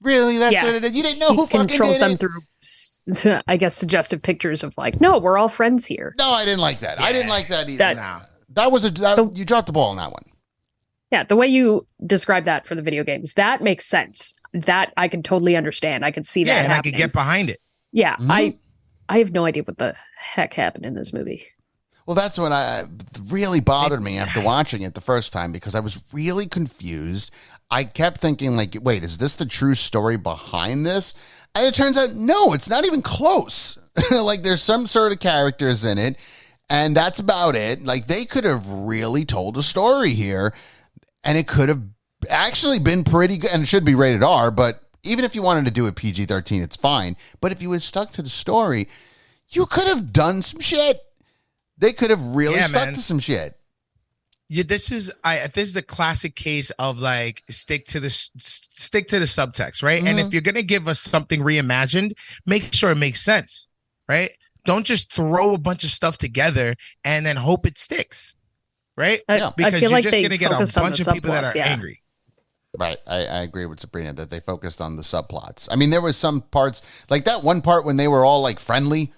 Really? That's what it is? You didn't know who fucking controls did them it? Through, I guess, suggestive pictures of like, no, we're all friends here. No, I didn't like that. I didn't like that either. That was you dropped the ball on that one. Yeah, the way you describe that for the video games, that makes sense. That I can totally understand. I could see that happening. I could get behind it. Yeah, mm-hmm. I have no idea what the heck happened in this movie. Well, that's what really bothered me after watching it the first time, because I was really confused. I kept thinking, like, wait, is this the true story behind this? And it turns out, no, it's not even close. Like, there's some sort of characters in it, and that's about it. Like, they could have really told a story here, and it could have actually been pretty good, and it should be rated R, but even if you wanted to do it PG-13, it's fine. But if you had stuck to the story, you could have done some shit. They could have really stuck to some shit. Yeah, this is a classic case of like stick to the subtext, right? Mm-hmm. And if you're gonna give us something reimagined, make sure it makes sense, right? Don't just throw a bunch of stuff together and then hope it sticks, right? Because you're just gonna get a bunch of people that are angry. Right, I agree with Sabrina that they focused on the subplots. I mean, there was some parts, like that one part when they were all like friendly,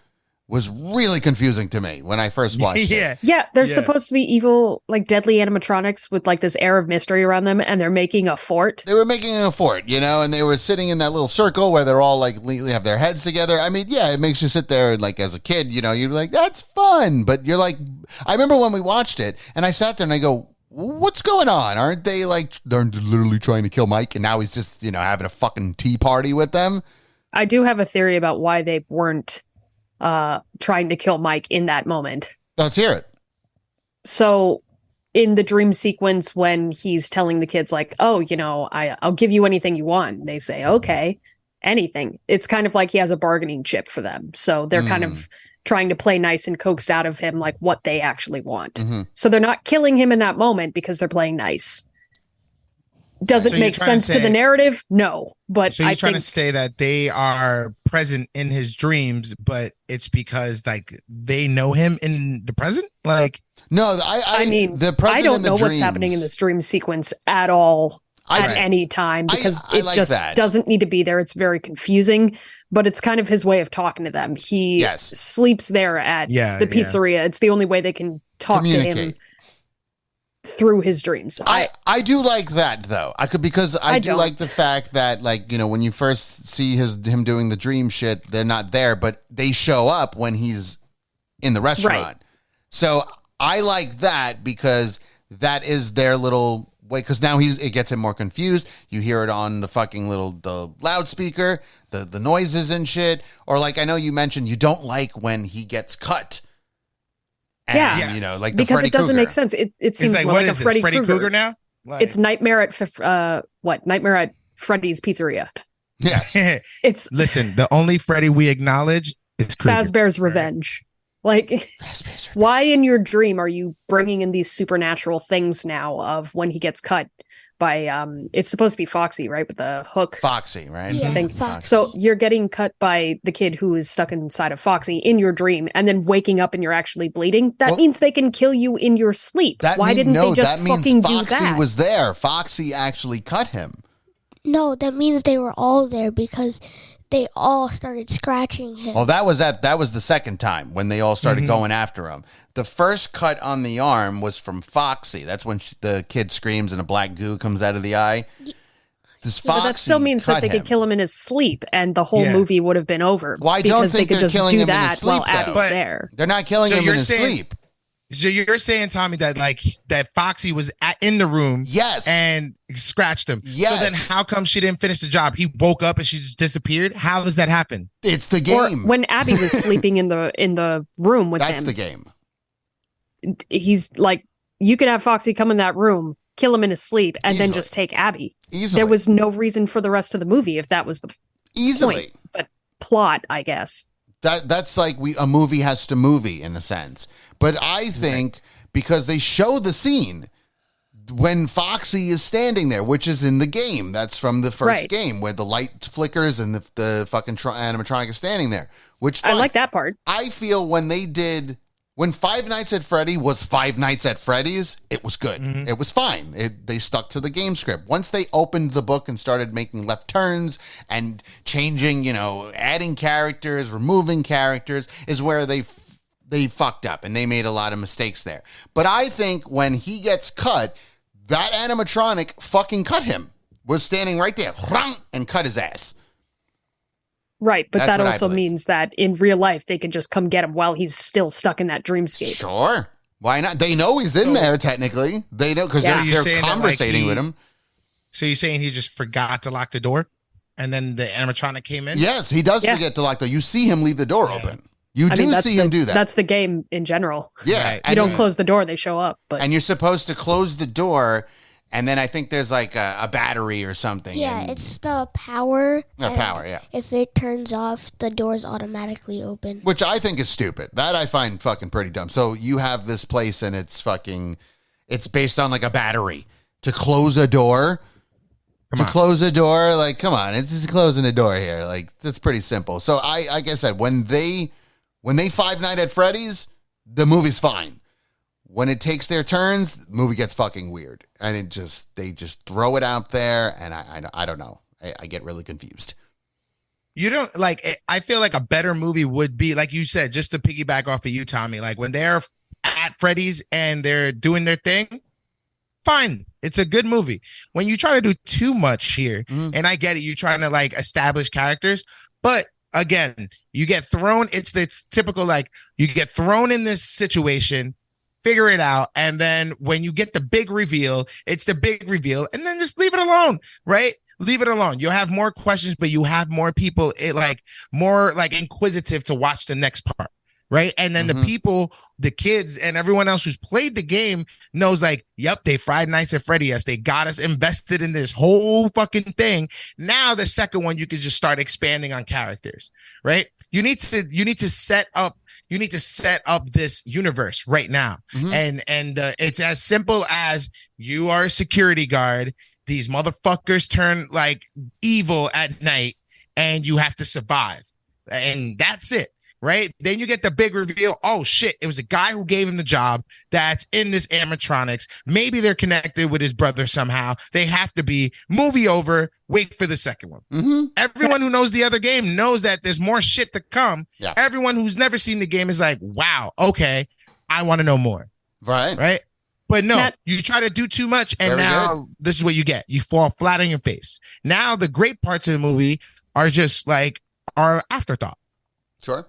was really confusing to me when I first watched it. Yeah, they're supposed to be evil, like deadly animatronics with like this air of mystery around them, and they're making a fort. They were making a fort, and they were sitting in that little circle where they're all like have their heads together. I mean, yeah, it makes you sit there and like as a kid, you're like, that's fun. But you're like, I remember when we watched it and I sat there and I go, what's going on? Aren't they like, they're literally trying to kill Mike and now he's just, having a fucking tea party with them? I do have a theory about why they weren't trying to kill Mike in that moment. Let's hear it. So in the dream sequence when he's telling the kids like, oh, I'll give you anything you want. They say, okay, anything. It's kind of like he has a bargaining chip for them. So they're kind of trying to play nice and coaxed out of him like what they actually want. Mm-hmm. So they're not killing him in that moment because they're playing nice. Does it make sense to the narrative? No, but so you're trying to say that they are present in his dreams, but it's because like they know him in the present. Like, no, I mean, the present I don't in the know dreams. What's happening in this dream sequence at all at any time because it like just doesn't need to be there. It's very confusing, but it's kind of his way of talking to them. He sleeps there at the pizzeria. Yeah. It's the only way they can talk to him. Through his dreams. I do like that though. Because I do like the fact that like, when you first see him doing the dream shit, they're not there, but they show up when he's in the restaurant. Right. So I like that because that is their little way, because now it gets him more confused. You hear it on the fucking the loudspeaker, the noises and shit. Or like I know you mentioned you don't like when he gets cut. And, like the because Freddy it doesn't Krueger. make sense. It seems like, more what like is a Freddy Krueger now? Like, it's Nightmare at Nightmare at Freddy's Pizzeria. Yeah, it's listen. The only Freddy we acknowledge is Krueger. Fazbear's Revenge. Like, why in your dream are you bringing in these supernatural things now? Of when he gets cut by it's supposed to be Foxy, right, with the hook. Foxy, right? Yeah, thing. Foxy. So you're getting cut by the kid who is stuck inside of Foxy in your dream, and then waking up and you're actually bleeding. That means they can kill you in your sleep. Why didn't they just fucking do that? Foxy was there. Foxy actually cut him. No, that means they were all there because they all started scratching him. Well, that was the second time when they all started going after him. The first cut on the arm was from Foxy. That's when the kid screams and a black goo comes out of the eye. This Foxy but that still means that they could kill him in his sleep, and the whole movie would have been over. Well, I don't think they're killing him in his sleep, while Abby's there. They're not killing him in his sleep. So you're saying, Tommy, that that Foxy was in the room, and scratched him. Yes. So then, how come she didn't finish the job? He woke up and she just disappeared. How does that happen? It's the game. Or when Abby was sleeping in the room with him. That's the game. He's like, you could have Foxy come in that room, kill him in his sleep, and then just take Abby. Easily. There was no reason for the rest of the movie if that was the point. But plot, I guess. That's like a movie has to movie in a sense. But I think because they show the scene when Foxy is standing there, which is in the game. That's from the first game where the light flickers and the fucking animatronic is standing there. Which I like that part. I feel when Five Nights at Freddy was Five Nights at Freddy's, it was good. Mm-hmm. It was fine. They stuck to the game script. Once they opened the book and started making left turns and changing, adding characters, removing characters, is where they fucked up and they made a lot of mistakes there. But I think when he gets cut, that animatronic fucking cut him. Was standing right there and cut his ass. Right, but that also means that in real life, they could just come get him while he's still stuck in that dreamscape. Sure. Why not? They know he's in there, technically. They know, because they're conversating with him. So you're saying he just forgot to lock the door? And then the animatronic came in? Yes, he does forget to lock the door. You see him leave the door open. You see him do that. That's the game in general. Yeah. Right. You don't close the door, they show up. But and you're supposed to close the door, and then I think there's like a battery or something. Yeah, it's the power. The power, yeah. If it turns off, the doors automatically open. Which I think is stupid. That I find fucking pretty dumb. So you have this place and it's based on like a battery. To close a door? Close a door? Like, come on. It's just closing a door here. Like, that's pretty simple. So like I said, when they Five Nights at Freddy's, the movie's fine. When it takes their turns, the movie gets fucking weird. And they just throw it out there, and I don't know. I get really confused. You don't, I feel like a better movie would be, like you said, just to piggyback off of you, Tommy, like when they're at Freddy's and they're doing their thing, fine. It's a good movie. When you try to do too much here, and I get it, you're trying to establish characters, but again, you get thrown, it's the typical, you get thrown in this situation, figure it out, and then when you get the big reveal, it's the big reveal, and then just leave it alone, right? leave it alone. You'll have more questions, but you have more people more inquisitive to watch the next part. Right. And then the people, the kids and everyone else who's played the game knows like, yep, they Friday Nights at Freddy. Yes, they got us invested in this whole fucking thing. Now the second one, you can just start expanding on characters. Right. You need to set up this universe right now. And it's as simple as you are a security guard. These motherfuckers turn like evil at night and you have to survive. And that's it. Right. Then you get the big reveal. Oh, shit. It was the guy who gave him the job that's in this animatronics. Maybe they're connected with his brother somehow. They have to be. Movie over. Wait for the second one. Everyone who knows the other game knows that there's more shit to come. Yeah. Everyone who's never seen the game is like, wow, OK, I want to know more. Right. Right. But no, you try to do too much. And now this is what you get. You fall flat on your face. Now, the great parts of the movie are just like our afterthought. Sure.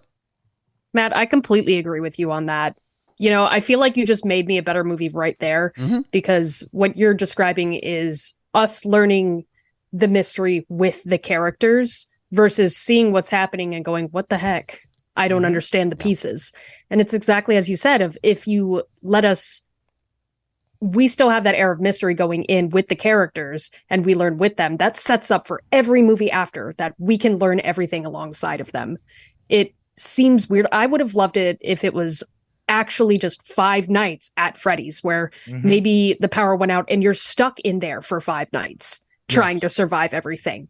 Matt, I completely agree with you on that. You know, I feel like you just made me a better movie right there because what you're describing is us learning the mystery with the characters versus seeing what's happening and going, what the heck? I don't understand the pieces. And it's exactly as you said, if you let us, we still have that air of mystery going in with the characters and we learn with them. That sets up for every movie after that we can learn everything alongside of them. It seems weird. I would have loved it if it was actually just 5 nights at Freddy's where maybe the power went out and you're stuck in there for 5 nights trying to survive everything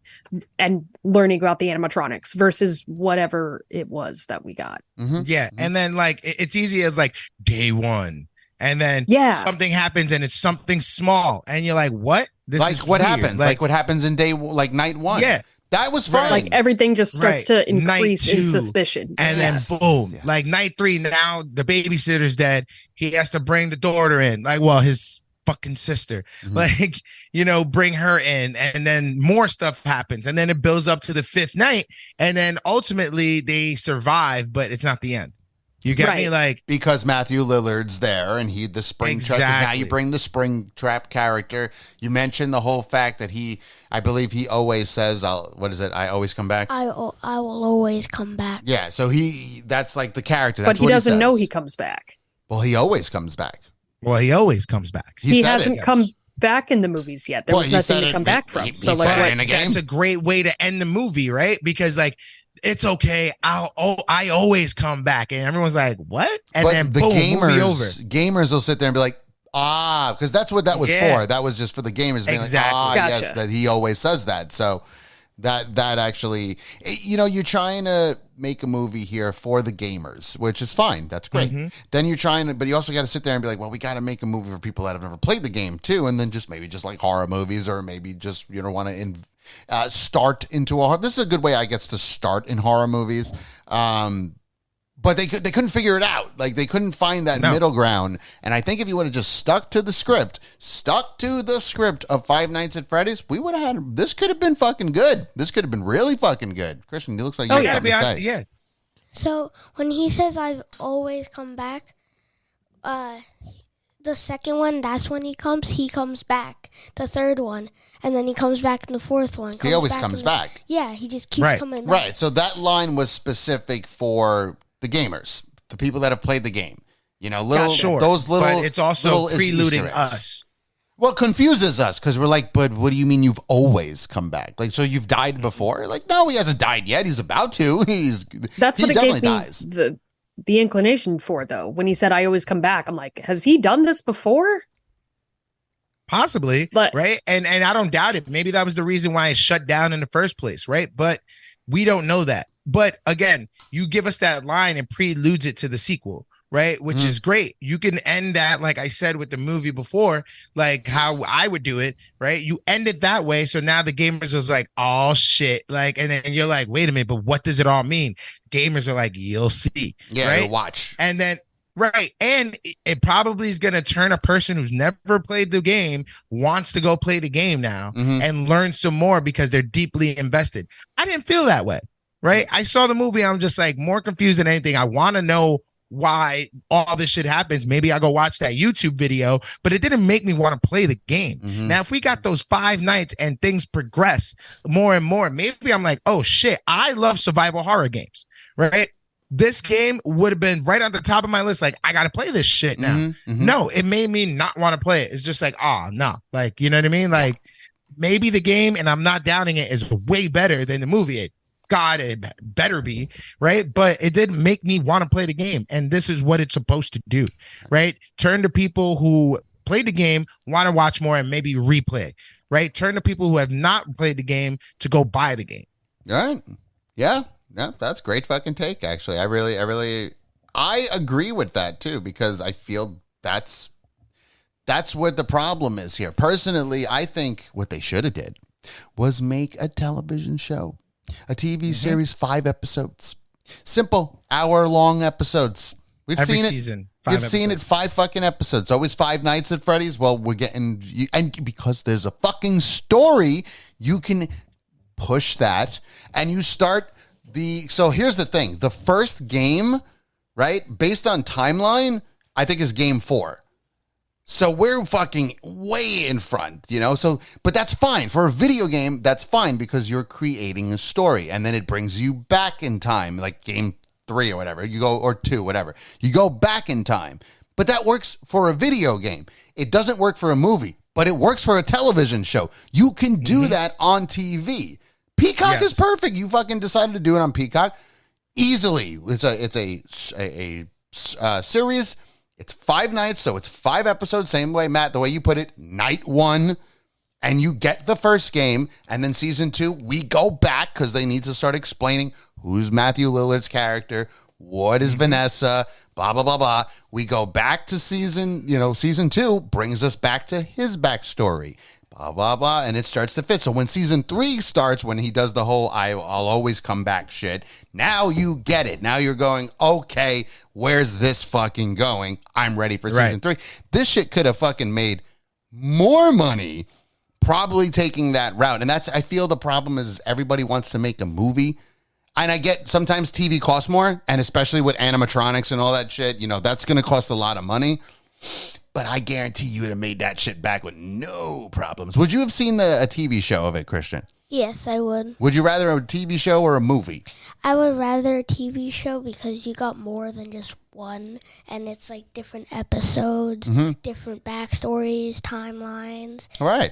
and learning about the animatronics versus whatever it was that we got. Yeah. And then like it's easy as like day 1 and then something happens and it's something small and you're like, what? This like is what weird. happens? Like what happens in night 1? Yeah. That was fine. Like everything just starts to increase in suspicion. And then boom, like night 3, now the babysitter's dead. He has to bring the daughter in. Like, well, his fucking sister. Like, you know, bring her in. And then more stuff happens. And then it builds up to the 5th night. And then ultimately they survive, but it's not the end. You get me? Like, because Matthew Lillard's there and the Springtrap. Now you bring the Springtrap character. You mentioned the whole fact that I believe he always says, what is it? I always come back. I will always come back. Yeah. So that's like the character. That's but he doesn't know he comes back. Well, he always comes back. He hasn't come back in the movies yet. There was nothing to come back from. So like, that's a great way to end the movie, right? Because like, it's okay. I always come back, and everyone's like, "What?" And but then the boom, gamers will sit there and be like, because that's what that was for. That was just for the gamers being like, yes, that he always says that. So that actually, you know, you're trying to make a movie here for the gamers, which is fine. That's great. Then you're trying to, but you also got to sit there and be like, well, we got to make a movie for people that have never played the game too, and then just like horror movies, or maybe just want to start into a horror. This is a good way, I guess, to start in horror movies. But they couldn't figure it out. Like they couldn't find that middle ground. And I think if you would have just stuck to the script of Five Nights at Freddy's, we would have had, this could have been fucking good. This could have been really fucking good. Christian, it looks like you got something to say. Yeah. So when he says I've always come back, the second one, that's when he comes back. The third one, and then he comes back in the fourth one. He always comes back. Yeah, he just keeps coming back. Right, so that line was specific for the gamers, the people that have played the game. You know, those little. But it's also preluding us. Well, it confuses us because we're like, but what do you mean you've always come back? Like, so you've died before? Like, no, he hasn't died yet. He's about to. That's what he it definitely gave me dies. The inclination for, though. When he said, I always come back, I'm like, has he done this before? Possibly, but, right? And I don't doubt it. Maybe that was the reason why it shut down in the first place, right? But we don't know that. But again, you give us that line and preludes it to the sequel, right? Which is great. You can end that, like I said with the movie before, like how I would do it, right? You end it that way. So now the gamers is like, oh shit. Like, and then you're like, wait a minute, but what does it all mean? Gamers are like, you'll see. Yeah, right? you'll watch. And then, right. And it probably is going to turn a person who's never played the game, wants to go play the game now and learn some more because they're deeply invested. I didn't feel that way. Right. I saw the movie. I'm just like more confused than anything. I want to know why all this shit happens. Maybe I go watch that YouTube video, but it didn't make me want to play the game. Now, if we got those 5 nights and things progress more and more, maybe I'm like, oh shit, I love survival horror games, right? This game would have been right on the top of my list. Like, I got to play this shit now. No, it made me not want to play it. It's just like, oh, no. Like, you know what I mean? Like, maybe the game, and I'm not doubting it, is way better than the movie. God, it better be, right? But it didn't make me want to play the game. And this is what it's supposed to do, right? Turn to people who played the game, want to watch more, and maybe replay, right? Turn to people who have not played the game to go buy the game. All right. Yeah. Yeah, that's great fucking take, actually. I agree with that, too, because I feel that's what the problem is here. Personally, I think what they should have did was make a television show. A TV series, 5 episodes. Simple, hour-long episodes. We've Every seen it. season, You've seen it, 5 fucking episodes. Always 5 nights at Freddy's. Well, we're getting... And because there's a fucking story, you can push that. And you start the... So here's the thing. The first game, right, based on timeline, I think is game 4. So we're fucking way in front, you know? So, but that's fine. For a video game, that's fine because you're creating a story and then it brings you back in time, like game 3 or whatever. You go, or 2, whatever. You go back in time. But that works for a video game. It doesn't work for a movie, but it works for a television show. You can do that on TV. Peacock is perfect. You fucking decided to do it on Peacock easily. It's a series. It's 5 nights, so it's 5 episodes. Same way, Matt, the way you put it, night 1, and you get the first game, and then season 2, we go back because they need to start explaining who's Matthew Lillard's character, what is Vanessa, blah, blah, blah, blah. We go back to season 2 brings us back to his backstory, blah, blah, blah, and it starts to fit. So when season 3 starts, when he does the whole I'll always come back shit, now you get it. Now you're going, okay, where's this fucking going? I'm ready for season 3. This shit could have fucking made more money probably taking that route. And I feel the problem is everybody wants to make a movie. And I get sometimes TV costs more, and especially with animatronics and all that shit, that's going to cost a lot of money. But I guarantee you would have made that shit back with no problems. Would you have seen a TV show of it, Christian? Yes, I would. Would you rather a TV show or a movie? I would rather a TV show because you got more than just one, and it's like different episodes, different backstories, timelines. All right.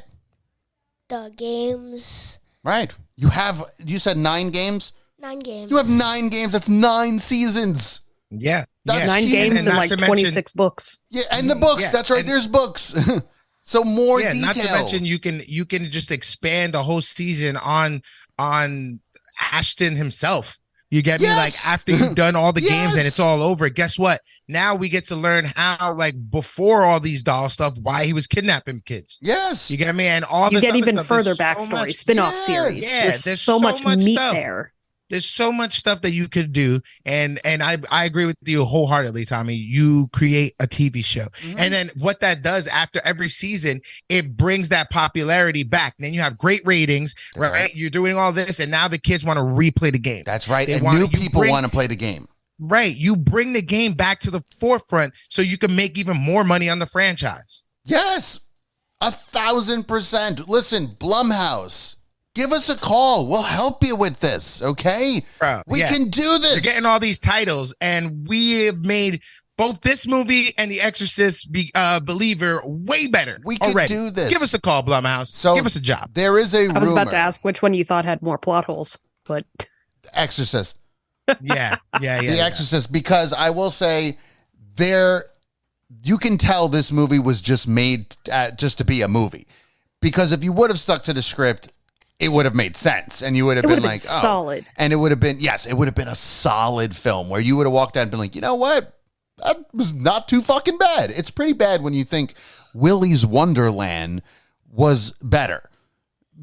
The games. Right. You said 9 games? 9 games. You have 9 games. That's 9 seasons. Yeah. That's 9 games and like 26 books. Yeah, and the books. Yeah, that's right. There's books. So more detail. Not to mention you can just expand a whole season on Ashton himself. You get me? Like after you've done all the games and it's all over, guess what? Now we get to learn how, like before all these doll stuff, why he was kidnapping kids. Yes. You get me? And all this you get even stuff. further backstory, spin-off series. Yeah, there's so much meat stuff. there. There's so much stuff that you could do. And I agree with you wholeheartedly, Tommy. You create a TV show. And then what that does after every season, it brings that popularity back. Then you have great ratings, right? You're doing all this, and now the kids want to replay the game. That's right. And new people want to play the game. Right. You bring the game back to the forefront so you can make even more money on the franchise. Yes. 1,000%. Listen, Blumhouse. Give us a call. We'll help you with this, okay? Bro, we can do this. You're getting all these titles, and we have made both this movie and The Exorcist Believer way better. We can do this. Give us a call, Blumhouse. So give us a job. There is a rumor. I was about to ask which one you thought had more plot holes, but... Exorcist. Yeah. The Exorcist, because I will say you can tell this movie was just made just to be a movie. Because if you would have stuck to the script, it would have made sense, and you would have been like, solid. And it would have been, it would have been a solid film where you would have walked out and been like, you know what? That was not too fucking bad. It's pretty bad when you think Willy's Wonderland was better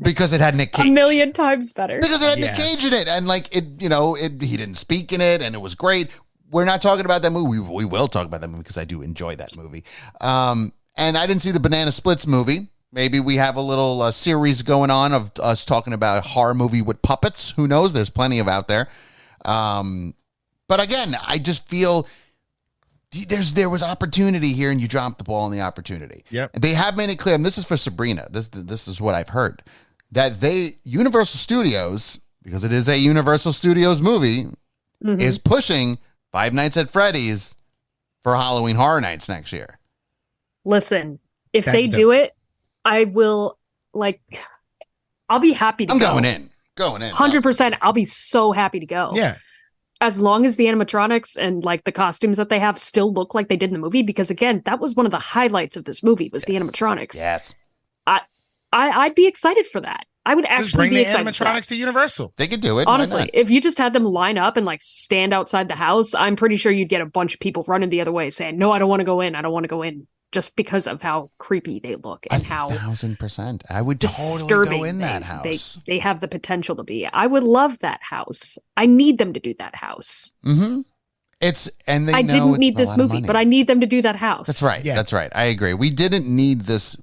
because it had Nick Cage. 1,000,000 times better. Because it had Nick Cage in it, and like he didn't speak in it, and it was great. We're not talking about that movie. We will talk about that movie because I do enjoy that movie. And I didn't see the Banana Splits movie. Maybe we have a little series going on of us talking about a horror movie with puppets. Who knows? There's plenty of out there. But again, I just feel There was opportunity here, and you dropped the ball on the opportunity. Yep. They have made it clear, and this is for Sabrina. This is what I've heard, that Universal Studios, because it is a Universal Studios movie, is pushing Five Nights at Freddy's for Halloween Horror Nights next year. Listen, if they do it, I will, I'll be happy to go. I'm going in. 100%. I'll be so happy to go. Yeah. As long as the animatronics and the costumes that they have still look like they did in the movie, because again, that was one of the highlights of this movie was the animatronics. Yes. I'd be excited for that. I would actually just bring be the excited animatronics to Universal. They could do it. Honestly, if you just had them line up and stand outside the house, I'm pretty sure you'd get a bunch of people running the other way saying, "No, I don't want to go in. I don't want to go in." Just because of how creepy they look and how 1,000%. I would disturbing totally go in that house. They have the potential to be. I would love that house. I need them to do that house. Mm-hmm. I didn't need this movie, but I need them to do that house. That's right. Yeah. That's right. I agree. We didn't need this.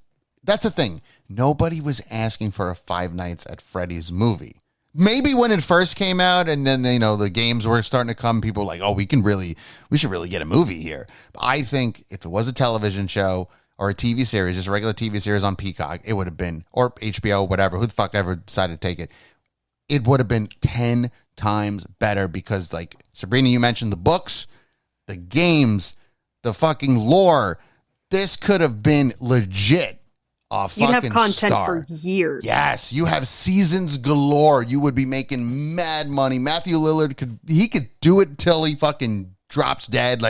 That's the thing. Nobody was asking for a Five Nights at Freddy's movie. Maybe when it first came out and then, the games were starting to come, people were like, oh, we should really get a movie here. But I think if it was a television show or a TV series, just a regular TV series on Peacock, it would have been, or HBO, whatever, who the fuck ever decided to take it, it would have been 10 times better because, Sabrina, you mentioned the books, the games, the fucking lore. This could have been legit. You'd have content star. For years. Yes, you have seasons galore. You would be making mad money. Matthew Lillard could do it till he fucking drops dead,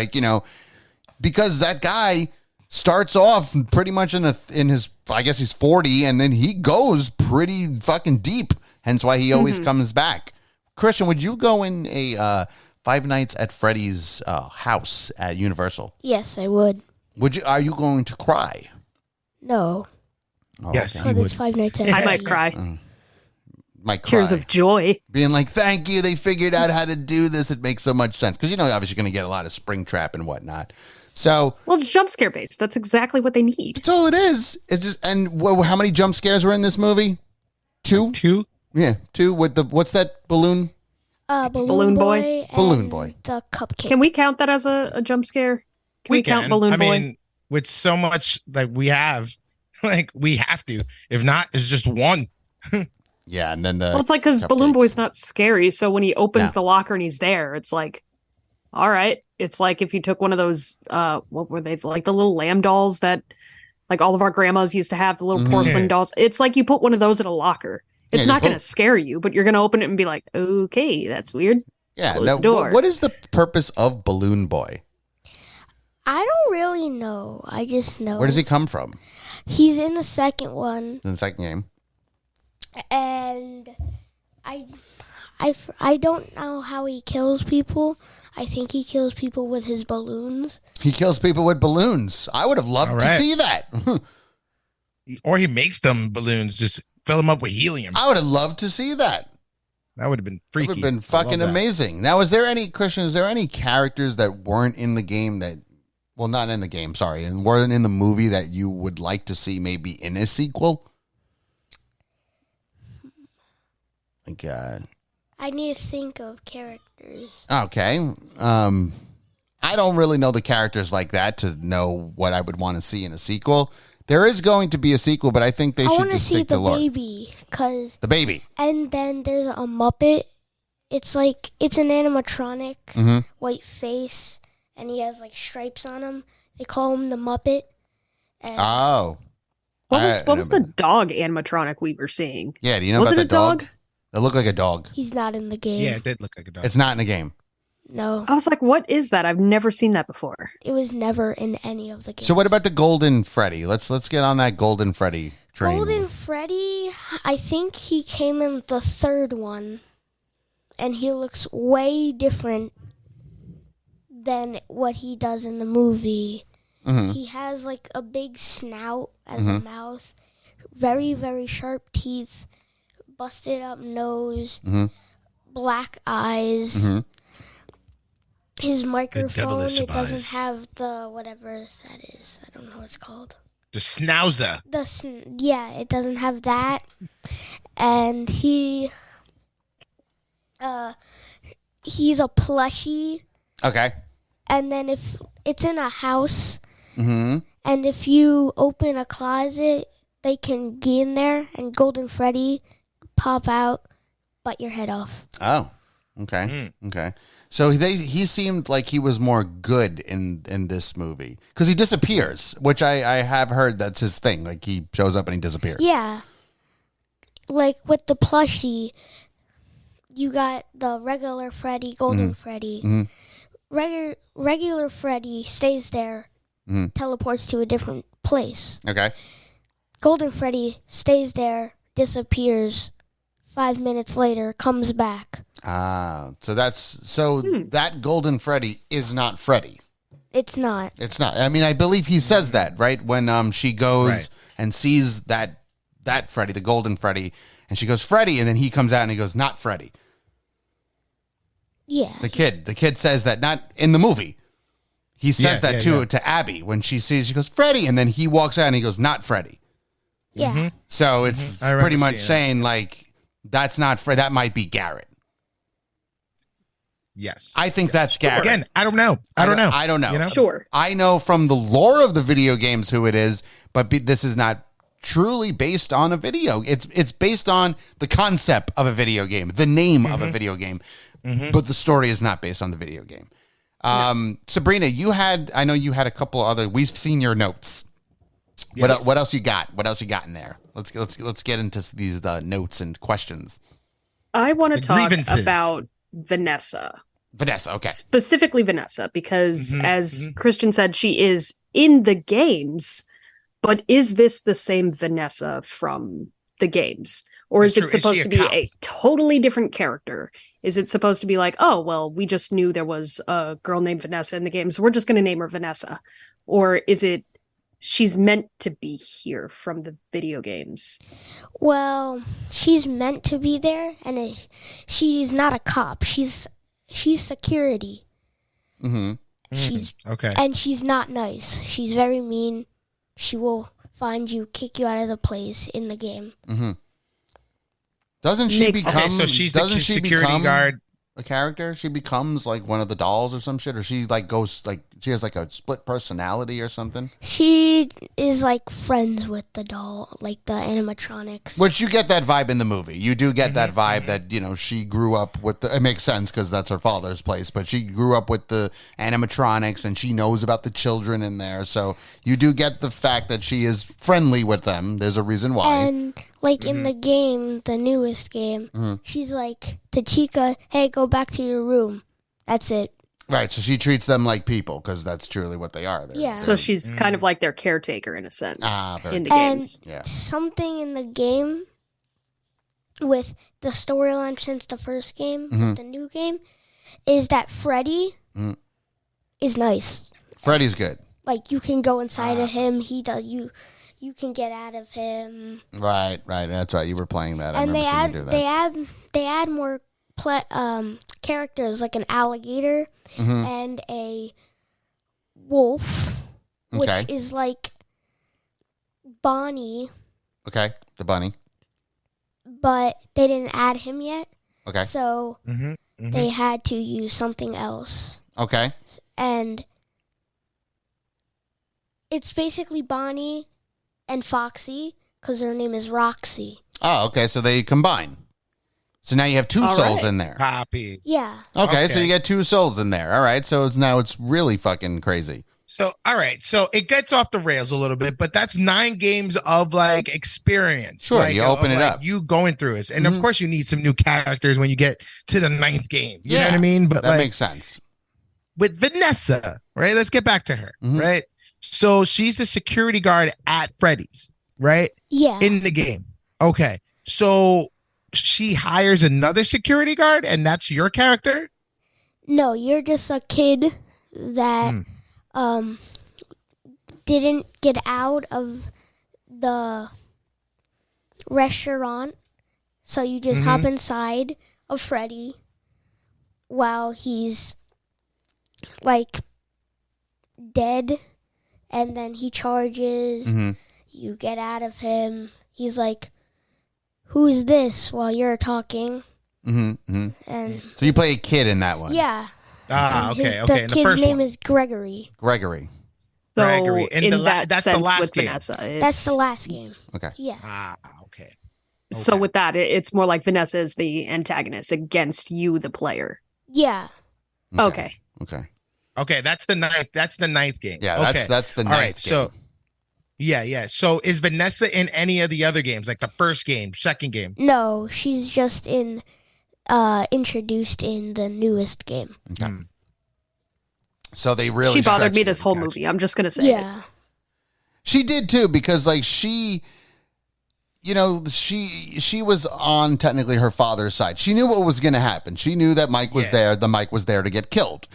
because that guy starts off pretty much in his, I guess he's 40, and then he goes pretty fucking deep. Hence why he always comes back. Christian, would you go in a Five Nights at Freddy's house at Universal? Yes, I would. Are you going to cry? No. Oh, yes, because it's Five Nights at I might cry. Might cry. Tears of joy. Being like, thank you, they figured out how to do this. It makes so much sense. Because, obviously you're going to get a lot of Springtrap and whatnot. So, well, it's jump scare based. That's exactly what they need. That's all it is. It's just, and how many jump scares were in this movie? 2? 2? Yeah, 2 with what's that balloon? Balloon Boy. Balloon Boy. The cupcake. Can we count that as a jump scare? Can we count Balloon Boy? I mean, with so much we have, we have to. If not, it's just one. Yeah, and then it's because Balloon Boy's not scary. So when he opens the locker and he's there, it's all right. It's like if you took one of those, what were they, the little lamb dolls that all of our grandmas used to have, the little porcelain dolls. It's like you put one of those in a locker. It's not going to scare you, but you're going to open it and be like, okay, that's weird. Yeah. Now, what is the purpose of Balloon Boy? I don't really know. I just know. Where does he come from? He's in the second one. In the second game. And I don't know how he kills people. I think he kills people with his balloons. He kills people with balloons. I would have loved to see that. Or he makes them balloons, just fill them up with helium. I would have loved to see that. That would have been freaky. That would have been fucking amazing. Now, is there any characters that weren't in the game not in the game, sorry, and weren't in the movie that you would like to see maybe in a sequel? I need to think of characters. Okay. I don't really know the characters like that to know what I would want to see in a sequel. There is going to be a sequel, but I think they should just stick to lore. I want to see the baby, the baby. And then there's a Muppet. It's an animatronic, white face, and he has stripes on him. They call him the Muppet. And what was the dog animatronic we were seeing? Yeah, do you know about the dog? It looked like a dog. He's not in the game. Yeah, it did look like a dog. It's not in the game. No. I was like, what is that? I've never seen that before. It was never in any of the games. So what about the Golden Freddy? Let's get on that Golden Freddy train. Golden Freddy, I think he came in the third one. And he looks way different than what he does in the movie. Mm-hmm. He has a big snout as a mouth, very, very sharp teeth, busted up nose, black eyes. His microphone, it doesn't have the whatever that is. I don't know what it's called. The schnauzer. It doesn't have that. And he's a plushie. Okay. And then it's in a house, Mm-hmm. and if you open a closet, they can get in there, and Golden Freddy pop out, bite your head off. Oh, okay. Okay. So he seemed like he was more good in this movie because he disappears, which I have heard that's his thing. Like he shows up and he disappears. Yeah. Like with the plushie, you got the regular Freddy, Golden Freddy. Regular Freddy stays there, teleports to a different place. Okay. Golden Freddy stays there, disappears. 5 minutes later, comes back. So that Golden Freddy is not Freddy. It's not. It's not. I mean, I believe he says that, right? When she goes and sees that Freddy, the Golden Freddy, and she goes, Freddy, and then he comes out and he goes, not Freddy. Yeah. The kid says that, not in the movie. He says that to Abby when she goes, Freddy, and then he walks out and he goes, not Freddy. Yeah. So it's pretty much saying, like, that's not Freddy. That might be Garrett. Yes. I think that's Garrett. Again, I don't know. I don't know. You know? Sure. I know from the lore of the video games who it is, but this is not truly based on a video. It's based on the concept of a video game, the name of a video game, but the story is not based on the video game. Sabrina, I know you had a couple other. We've seen your notes. Yes. What else you got? What else you got in there? Let's get into these notes and questions. I want to talk grievances. about Vanessa. Vanessa, okay. Specifically Vanessa, because as Christian said, she is in the games, but is this the same Vanessa from the games? Or is it supposed to be a totally different character? Is it supposed to be like, oh, well, we just knew there was a girl named Vanessa in the games, we're just going to name her Vanessa? Or is it she's meant to be here from the video games? Well, she's meant to be there, and she's not a cop. She's security. She's okay, and she's not nice. She's very mean. She will find you, kick you out of the place in the game. Doesn't she become? Okay, so she's the security guard. A character? She becomes like one of the dolls or some shit, or she like goes like she has like a split personality or something. She is like friends with the doll, like the animatronics. Which you get that vibe in the movie. You do get that vibe that, you know, she grew up with it makes sense because that's her father's place, but she grew up with the animatronics and she knows about the children in there. So you do get the fact that she is friendly with them. There's a reason why. And like in the game, the newest game, she's like to Chica, hey, go back to your room. That's it. Right, so she treats them like people because that's truly what they are. Yeah. So she's kind of like their caretaker in a sense in the And games. Yeah. something in the game with the storyline since the first game, with the new game, is that Freddy is nice. Freddy's good. Like you can go inside of him. He does you can get out of him. Right. That's right. You were playing that. And I remember seeing you do that. they add more characters like an alligator and a wolf, which is like Bonnie. Okay, the bunny. But they didn't add him yet. Okay. So they had to use something else. Okay. And it's basically Bonnie and Foxy because her name is Roxy. Oh, okay. So they combine. So now you have two souls in there. Copy. Yeah. Okay, so you get two souls in there. All right, so it's really fucking crazy. So, all right. So it gets off the rails a little bit, but that's 9 games of like experience. Sure, like, you open it like, up. You going through this. And of course you need some new characters when you get to the 9th game. You know what I mean? But that like, makes sense. with Vanessa, right? Let's get back to her, right? So she's a security guard at Freddy's, right? Yeah. In the game. Okay. So she hires another security guard and that's your character? No, you're just a kid that didn't get out of the restaurant. So you just hop inside of Freddy while he's like dead, and then he charges. You get out of him. He's like, who's this, while you're talking. And so you play a kid in that one. yeah. Okay. The In the kid's first name one. is Gregory. Gregory. So Gregory. In in that's the sense last with game. Vanessa, That's the last game. Okay. Yeah. Okay. So Okay. with that, it's more like Vanessa is the antagonist against you, the player. Yeah. Okay. Okay, that's the ninth. That's the ninth game. Yeah, okay. that's the ninth All right, game. so yeah. So is Vanessa in any of the other games, like the first game, second game? No, she's just introduced in the newest game. Okay. So they really She bothered me stretched this it. whole Gotcha. movie. I'm just gonna say it. Yeah. She did too, because like she was on technically her father's side. She knew what was going to happen. She knew that Mike was there. The Mike was there to get killed.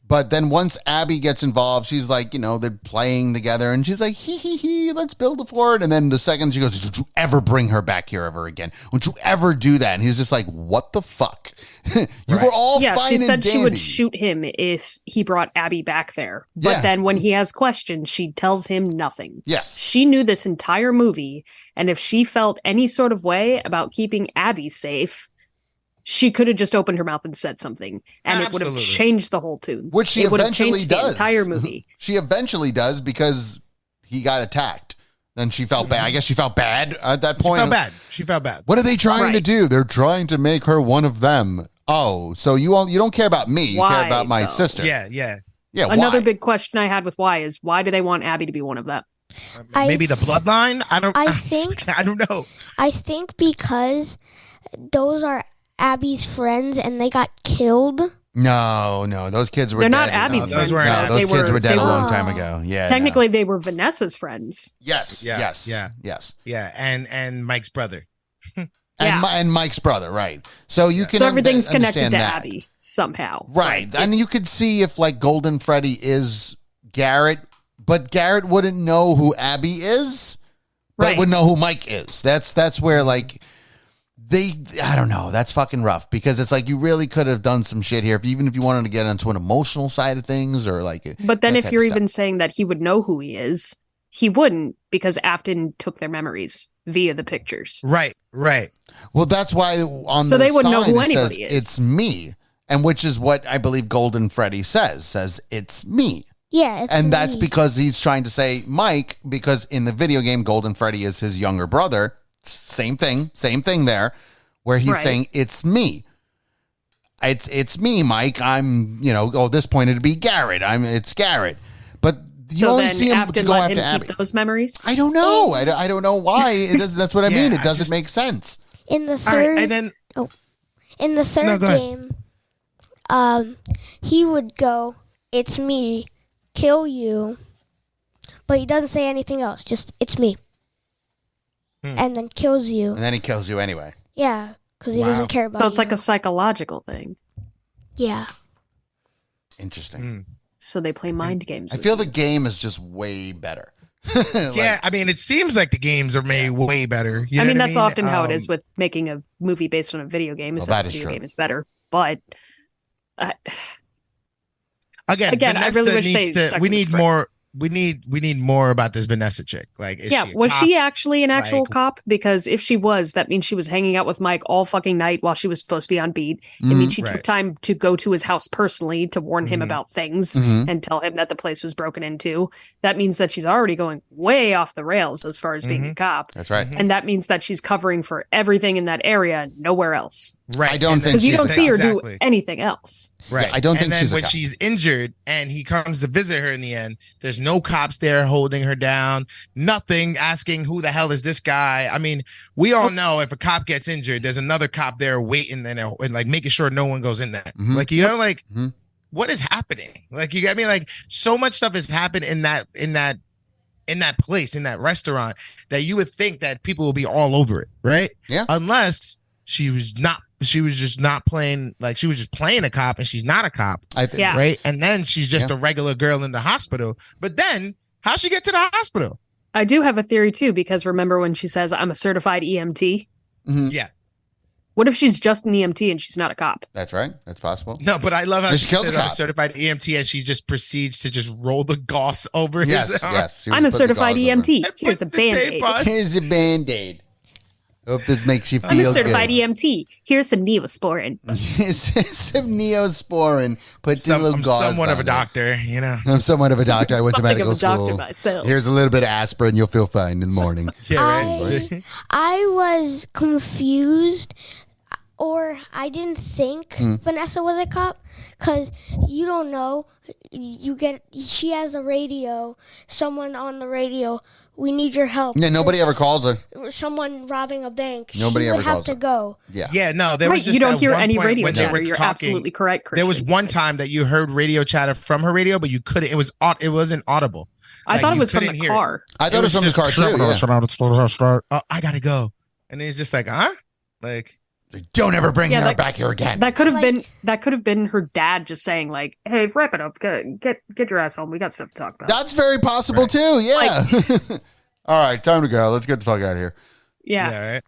But then once Abby gets involved, she's like, they're playing together, and she's like, hee, let's build a fort. And then the second she goes, don't you ever bring her back here ever again? Don't you ever do that? And he's just like, what the fuck? Were all fine she and said dandy. she would shoot him if he brought Abby back there. But Yeah. then when he has questions, she tells him nothing. Yes. She knew this entire movie, and if she felt any sort of way about keeping Abby safe, she could have just opened her mouth and said something, and it would have Absolutely. changed the whole tune. Which she it would have eventually changed does. the entire movie. She eventually does, because he got attacked. Then she felt bad. I guess she felt bad at that point. She felt bad. What are they trying to Right. do? They're trying to make her one of them. Oh, so you don't care about me. You care Why, about my though? sister. Yeah. Another why? big question I had with why is, why do they want Abby to be one of them? Maybe the bloodline. I think I don't know. I think because those are Abby's friends and they got killed. No, those kids were They're dead. not Abby's those friends. weren't though. Abby. Those kids were dead a long were- time ago. Yeah. Technically, they were Vanessa's friends. Yes. Yeah, Yes. yeah. Yes. Yeah, and Mike's brother. And, and Mike's brother, right? So you can So everything's connected understand to that. Abby somehow. Right. And you could see if like Golden Freddy is Garrett, but Garrett wouldn't know who Abby is, but Right. would know who Mike is. That's where like I don't know. That's fucking rough, because it's like you really could have done some shit here, even if you wanted to get onto an emotional side of things or like. But then that if type you're of stuff. even saying that he would know who he is, he wouldn't, because Afton took their memories via the pictures. Right. Well, that's why on So the they wouldn't know sign who it says anybody is. it's me, and which is what I believe Golden Freddy says it's me. Yeah, it's And that's me. because he's trying to say Mike, because in the video game, Golden Freddy is his younger brother. Same thing there, where he's Right. saying, it's me. It's me, Mike. I'm, at this point it'd be Garrett. It's Garrett. But you So only then see him to Afton go let after him Abby. keep those memories? I don't know. I don't know why. It does. That's what I Yeah, mean. It I doesn't just- make sense. in the All third right, and then in the third No, go ahead. game, he would go, "It's me, kill you," but he doesn't say anything else. Just "It's me," and then kills you. And then he kills you anyway. Yeah, because he Wow. doesn't care about. So it's like you. a psychological thing. Yeah. Interesting. So they play mind games. I with feel you. the game is just way better. yeah, I mean, it seems like the games are made way better. You know I mean, what that's often how it Um, is with making a movie based on a video game. Is Well, that that the is video true. game is better? But Again, I Vanessa really wish needs they to. stuck We with the need script. more. We need more about this Vanessa chick. Like, is yeah, she a was cop? she actually an actual Like- cop? Because if she was, that means she was hanging out with Mike all fucking night while she was supposed to be on beat. It means she Right. took time to go to his house personally to warn him Mhm. about things Mhm. and tell him that the place was broken into. That means that she's already going way off the rails as far as being a cop. That's right. And that means that she's covering for everything in that area, nowhere else. Right. I don't and then- think Because you she's don't a see her Exactly. do anything else. Right. Yeah, I don't think and then she's a when cop. she's injured and he comes to visit her in the end, there's no cops there holding her down, nothing asking who the hell is this guy. I mean, we all know if a cop gets injured, there's another cop there waiting and like making sure no one goes in there. Mhm. Like, Mhm. what is happening? Like, you get me? Like, so much stuff has happened in that place, in that restaurant, that you would think that people will be all over it, right? Yeah. Unless she was just not playing, like she was just playing a cop and she's not a cop. I think. Yeah. Right. And then she's just Yeah. a regular girl in the hospital. But then how'd she get to the hospital? I do have a theory too, because remember when she says, I'm a certified EMT? Mhm. Yeah. What if she's just an EMT and she's not a cop? That's right. That's possible. No, but I love how Just she kill the says I'm a cop. certified EMT and she just proceeds to just roll the gauze over Yes. his arm. Yes. She I'm a was put the certified gauze over. EMT. And Here's put a the tape band-aid. on. Here's a band-aid. Hope this makes you I'm a feel certified good. EMT. Here's some Neosporin. Some Neosporin. Put some little I'm gauze somewhat of a on there. doctor, you know. I'm somewhat of a doctor. I went to Something medical of a doctor school. myself. Here's a little bit of aspirin. You'll feel fine in the morning. Yeah, right. I was confused, or I didn't think Vanessa was a cop, because you don't know. She has a radio. Someone on the radio. We need your help. Yeah, nobody ever calls her. Someone robbing a bank. Nobody she ever would have calls to her. go. Yeah. Yeah, no, there was Right, just you don't that hear one any point radio when they chatter. were You're talking. absolutely correct, There was Christian. one time that you heard radio chatter from her radio, but you couldn't. It wasn't audible. I Like, thought it you was from couldn't the hear it. car. I thought it was from the car too. Yeah. Oh, I gotta go, and it's just like, huh? Like, Don't ever bring Yeah, her that- back here again. That could have Like- been her dad just saying like, "Hey, wrap it up. Get your ass home. We got stuff to talk about." That's very possible too. Yeah. All right, time to go. Let's get the fuck out of here. yeah. right.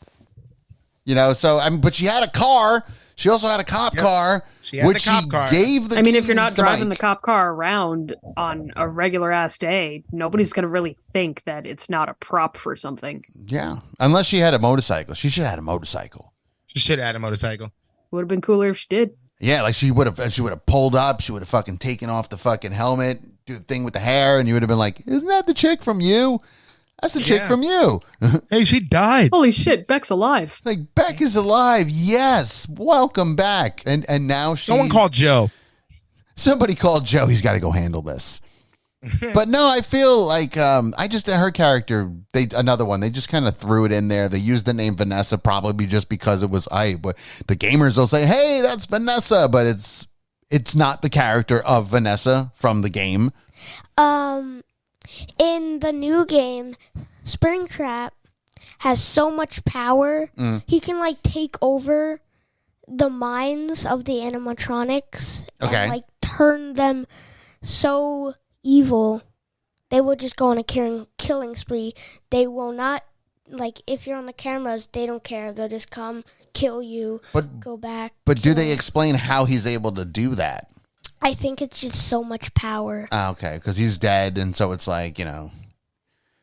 You know, so but she had a car. She also had a cop car, She had which the cop she car. gave the. I mean, if you're not keys to driving the Mike. cop car around on a regular ass day, nobody's gonna really think that it's not a prop for something. Yeah, unless she had a motorcycle. She should have had a motorcycle. She should have had a motorcycle. Would have been cooler if she did. Yeah, like she would have pulled up. She would have fucking taken off the fucking helmet, do the thing with the hair, and you would have been like, "Isn't that the chick from You? That's the chick Yeah. from You." Hey, she died. Holy shit, Beck's alive. Like Beck is alive. Yes, welcome back. And now she. Someone called Joe. Somebody called Joe. He's got to go handle this. But no, I feel like her character. Another one. They just kind of threw it in there. They used the name Vanessa probably just because it was But the gamers will say, "Hey, that's Vanessa," but it's not the character of Vanessa from the game. In the new game, Springtrap has so much power. He can like take over the minds of the animatronics Okay. and like turn them so evil. They will just go on a killing spree. They will not, like, if you're on the cameras, they don't care. They'll just come, kill you, go back. But do kill they you. explain how he's able to do that? I think it's just so much power. Okay, because he's dead, and so it's like, because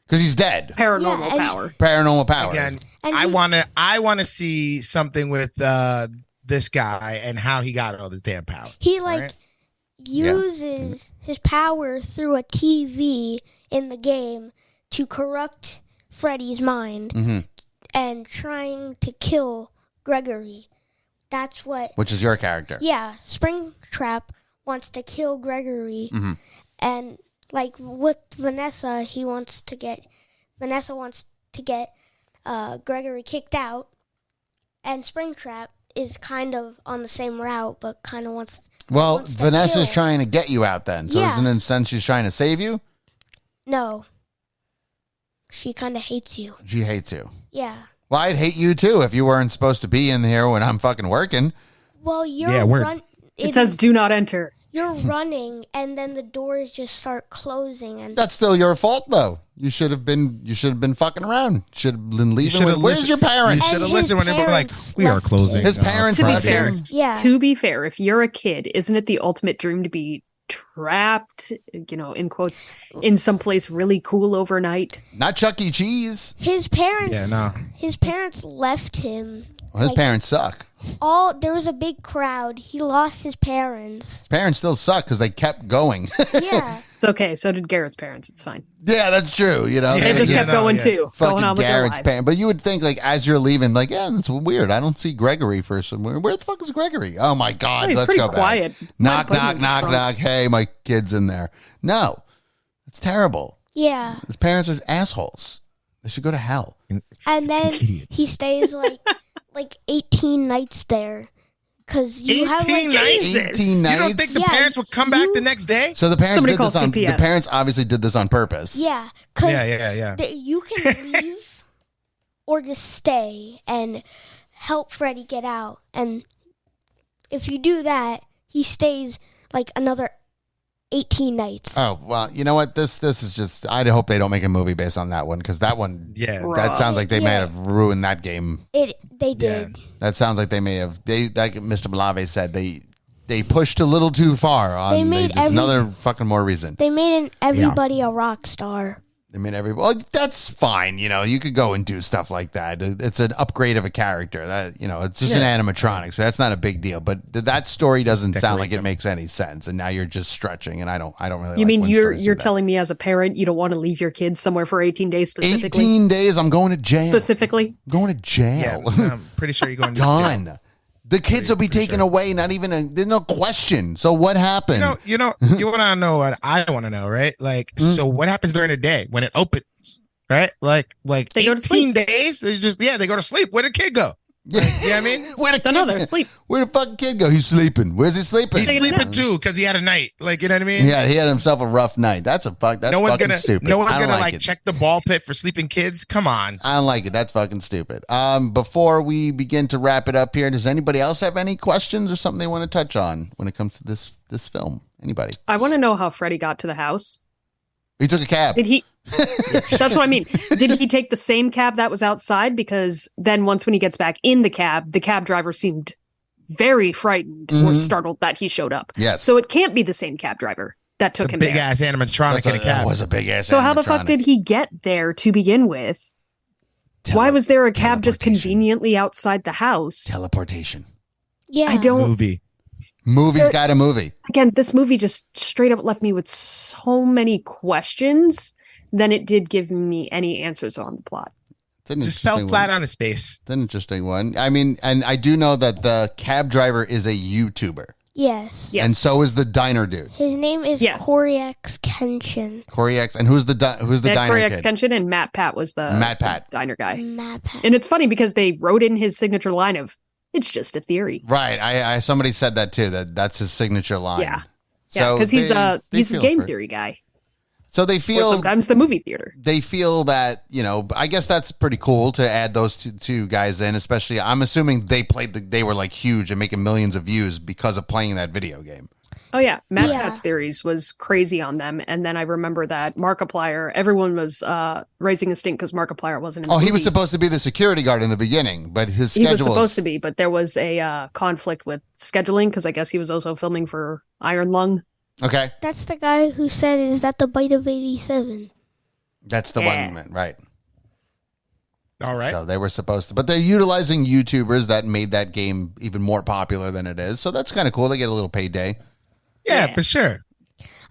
he's dead. Paranormal Yeah, and- power. Paranormal power. Again, And I he- want to see something with this guy and how he got all this damn power. He like Right. uses his power through a TV in the game to corrupt Freddy's mind and trying to kill Gregory. That's what. Which is your character. Yeah, Springtrap wants to kill Gregory, and like with Vanessa, Vanessa wants to get Gregory kicked out, and Springtrap is kind of on the same route, but kind of wants. Well, wants to Vanessa's kill. trying to get you out then. So Yeah. isn't it in a sense she's trying to save you? No, she kind of hates you. She hates you. Yeah. Well, I'd hate you too if you weren't supposed to be in here when I'm fucking working. Well, you're Yeah, word. It says "Do not enter." you're running, and then the doors just start closing, and That's still your fault though. You should have been fucking around. Should have been leaving. should have Where's your listened- parents? You should have his listened when they were like, parents "We are left closing." His parents To be left fair. him. yeah. To be fair, if you're a kid, isn't it the ultimate dream to be trapped, in quotes, in some place really cool overnight? Not Chuck E. Cheese. His parents. Yeah, no. His parents left him. Well, his Like- parents suck. There was a big crowd. He lost his parents. His parents still suck because they kept going. Yeah. It's okay. So did Garrett's parents. It's fine. Yeah, that's true. Yeah, They just yeah, kept no, going yeah. too, Fucking going on with their Garrett's lives. parents. But you would think, like, as you're leaving, like, yeah, that's weird. I don't see Gregory for somewhere. Where the fuck is Gregory? Oh my God, Oh, he's let's pretty go quiet. back. Knock, Might put him knock, in the knock, front. knock. Hey, my kid's in there. No, it's terrible. Yeah. His parents are assholes. They should go to hell. And then Idiots. he stays like 18 nights there, because you have 18 like nights? 18 You nights. don't think the Yeah, parents would come back you- the next day? So the parents Somebody did call this on. The CPS. parents obviously did this on purpose. Yeah, because Yeah. you can leave or just stay and help Freddy get out. And if you do that, he stays like another 18 nights. Oh well, you know what? This is just. I hope they don't make a movie based on that one because that one. Yeah. That sounds like they may Yeah. have ruined that game. They did. That sounds like they may have. Like Mr. Malave said, they pushed a little too far on. They made there's every- another fucking more reason. They made everybody a rock star. I mean, that's fine. You know, you could go and do stuff like that. It's an upgrade of a character. That, you know, it's just an animatronic, so that's not a big deal. But that story doesn't sound like it makes any sense. And now you're just stretching, and I don't really. You like mean when you're telling me as a parent you don't want to leave your kids somewhere for 18 days specifically? 18 days. I'm going to jail. Specifically, I'm going to jail. Yeah, I'm pretty sure you're going to Gone. jail. The kids will be taken away. Not even there's no question. So what happened? You want to know what I want to know, right? Like, so what happens during the day when it opens, right? Like they go to sleep. 18 days. It's just they go to sleep. Where did the kid go? Yeah, you know what I mean? They're asleep. Where the fucking kid go? He's sleeping. Where's he sleeping? He's sleeping too because he had a night. Like, you know what I mean? Yeah, he had himself a rough night. That's fucking stupid. No one's gonna like check the ball pit for sleeping kids. Come on. I don't like it. That's fucking stupid. Before we begin to wrap it up here, does anybody else have any questions or something they want to touch on when it comes to this film? Anybody? I want to know how Freddy got to the house. He took a cab. Did he? That's what I mean. Did he take the same cab that was outside? Because then once when he gets back in the cab driver seemed very frightened or startled that he showed up. Yes. So it can't be the same cab driver that took him big there. ass animatronic in a cab. That was a big ass. So how the fuck did he get there to begin with? Why was there a cab just conveniently outside the house? Teleportation. Yeah. I don't. Movie's got a movie. Again, this movie just straight up left me with so many questions than it did give me any answers on the plot. Just fell flat on his face. It's an interesting one. I mean, and I do know that the cab driver is a YouTuber. Yes. And so is the diner dude. His name is Corey X Kenshin. Corey X. And who's the diner Corey X kid? Kenshin and Matt Pat was the diner guy. Matt Pat. And it's funny because they wrote in his signature line of, "It's just a theory." Right. I somebody said that too. That's his signature line. Yeah. So because he's a game theory guy. So they feel, or sometimes the movie theater. They feel that, you know, I guess that's pretty cool to add those two guys in, especially I'm assuming they were like huge and making millions of views because of playing that video game. Oh yeah. Matt Pat's theories was crazy on them. And then I remember that Markiplier, everyone was raising a stink because Markiplier wasn't in the movie. He was supposed to be the security guard in the beginning, but his schedule was supposed to be, but there was a conflict with scheduling because I guess he was also filming for Iron Lung. Okay. That's the guy who said, "Is that the bite of 87?" That's the one, right? All right. So they were supposed to, but they're utilizing YouTubers that made that game even more popular than it is. So that's kind of cool. They get a little payday. Yeah, for sure.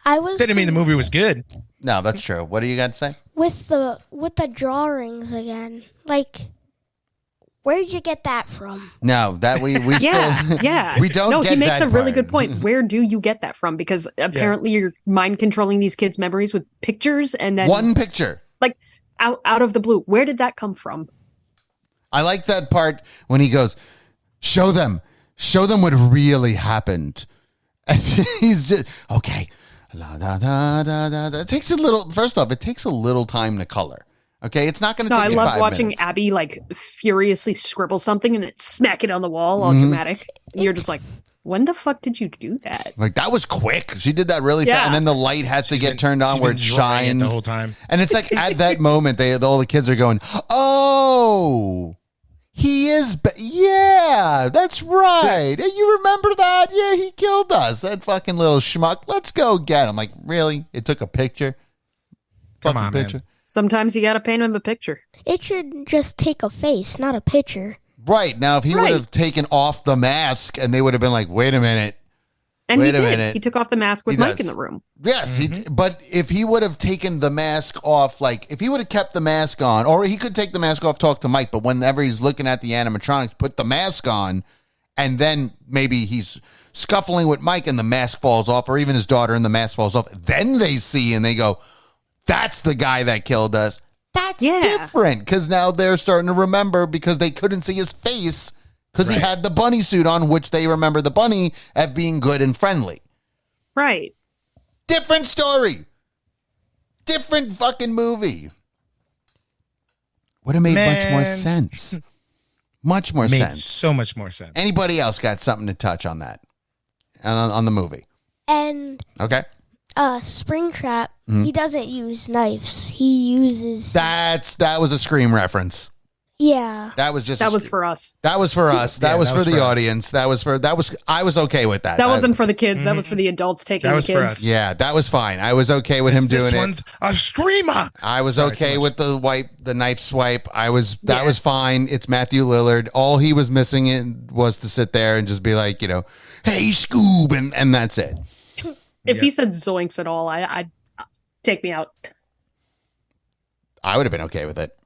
Didn't mean the movie was good. No, that's true. What do you got to say? With the drawings again, like, where'd you get that from? No, that we still we don't. No, get he makes that a really part. good point. Where do you get that from? Because apparently you're mind controlling these kids' memories with pictures, and then one picture, like out of the blue. Where did that come from? I like that part when he goes, show them what really happened. And he's just okay. La, da, da, da, da, da. It takes a little. First off, it takes a little time to color. Okay, it's not going to take you 5 minutes. I love watching Abby like furiously scribble something and then smack it on the wall, all dramatic. And you're just like, when the fuck did you do that? Like, that was quick. She did that really fast, and then the light has to get turned on where it shines the whole time. And it's like at that moment, all the kids are going, "Oh, he is, yeah, that's right. You remember that? Yeah, he killed us. That fucking little schmuck. Let's go get him." Like, really? It took a picture? Come on, picture? Man. Sometimes you got to paint him a picture. It should just take a face, not a picture. Right. Now, if he would have taken off the mask and they would have been like, wait a minute. And he did. He took off the mask with Mike in the room. Yes. But if he would have taken the mask off, like if he would have kept the mask on, or he could take the mask off, talk to Mike, but whenever he's looking at the animatronics, put the mask on, and then maybe he's scuffling with Mike and the mask falls off, or even his daughter and the mask falls off. Then they see and they go, that's the guy that killed us. That's different because now they're starting to remember because they couldn't see his face because he had the bunny suit on, which they remember the bunny as being good and friendly. Right. Different story. Different fucking movie. Would have made much more sense. Much more sense. So much more sense. Anybody else got something to touch on that? On the movie? And okay. Springtrap, he doesn't use knives. He uses... That was a Scream reference. Yeah. That was just That was for us. That was for us. That Yeah, was that for was the for us. audience. I was okay with that. That wasn't for the kids. That was for the adults taking That the was for kids. us. Yeah, that was fine. I was okay with him doing This it. one's a screamer. I was Sorry, okay too with the knife swipe. That was fine. It's Matthew Lillard. All he was missing was to sit there and just be like, hey Scoob, and that's it. If he said zoinks at all, I'd take me out. I would have been okay with it.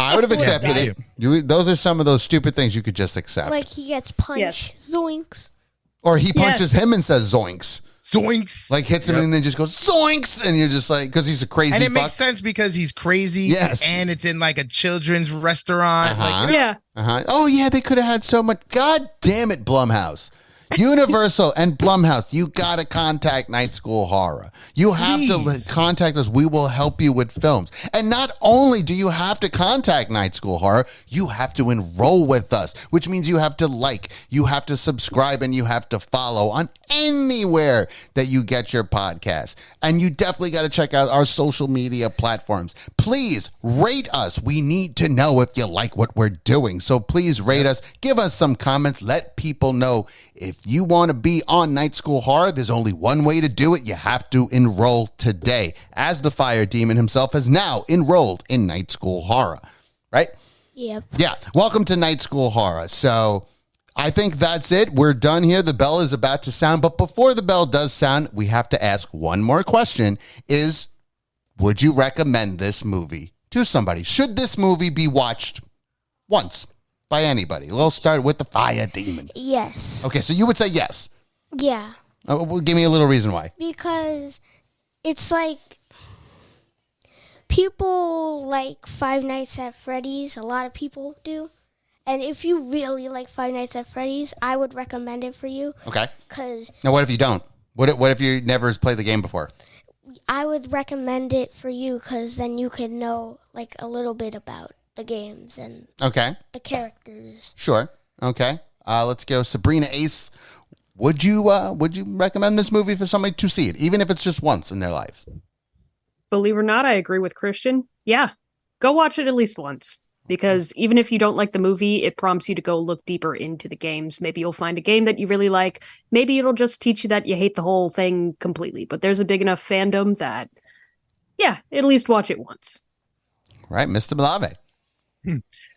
I would have accepted me it. Those are some of those stupid things you could just accept. Like he gets punched. Yes. Zoinks. Or he punches him and says zoinks. Zoinks. Like hits him and then just goes zoinks. And you're just like, because he's a crazy And it fuck. makes sense because he's crazy. Yes. And it's in like a children's restaurant. Like, Yeah. Oh, yeah, they could have had so much. God damn it, Blumhouse. Universal and Blumhouse, you got to contact Night School Horror. You have Please. to contact us. We will help you with films. And not only do you have to contact Night School Horror, you have to enroll with us, which means you have to like, you have to subscribe, and you have to follow on anywhere that you get your podcast. And you definitely got to check out our social media platforms. Please rate us. We need to know if you like what we're doing. So please rate us. Give us some comments. Let people know. If you want to be on Night School Horror, there's only one way to do it. You have to enroll today, as the Fire Demon himself has now enrolled in Night School Horror, right? Yep. Yeah. Welcome to Night School Horror. So I think that's it. We're done here. The bell is about to sound. But before the bell does sound, we have to ask one more question. Would you recommend this movie to somebody? Should this movie be watched once by anybody? We'll start with the Fire Demon. Yes. Okay, so you would say yes. Yeah. Well, give me a little reason why. Because it's like people like Five Nights at Freddy's. A lot of people do. And if you really like Five Nights at Freddy's, I would recommend it for you. Okay. Because Now, what if you don't? What if you never played the game before? I would recommend it for you because then you can know like a little bit about the games and Okay. the characters. Sure. Okay. Let's go. Sabrina Ace. Would you recommend this movie for somebody to see it, even if it's just once in their lives? Believe it or not, I agree with Christian. Yeah. Go watch it at least once. Because even if you don't like the movie, it prompts you to go look deeper into the games. Maybe you'll find a game that you really like. Maybe it'll just teach you that you hate the whole thing completely. But there's a big enough fandom that, yeah, at least watch it once. Right, Mr. Malave.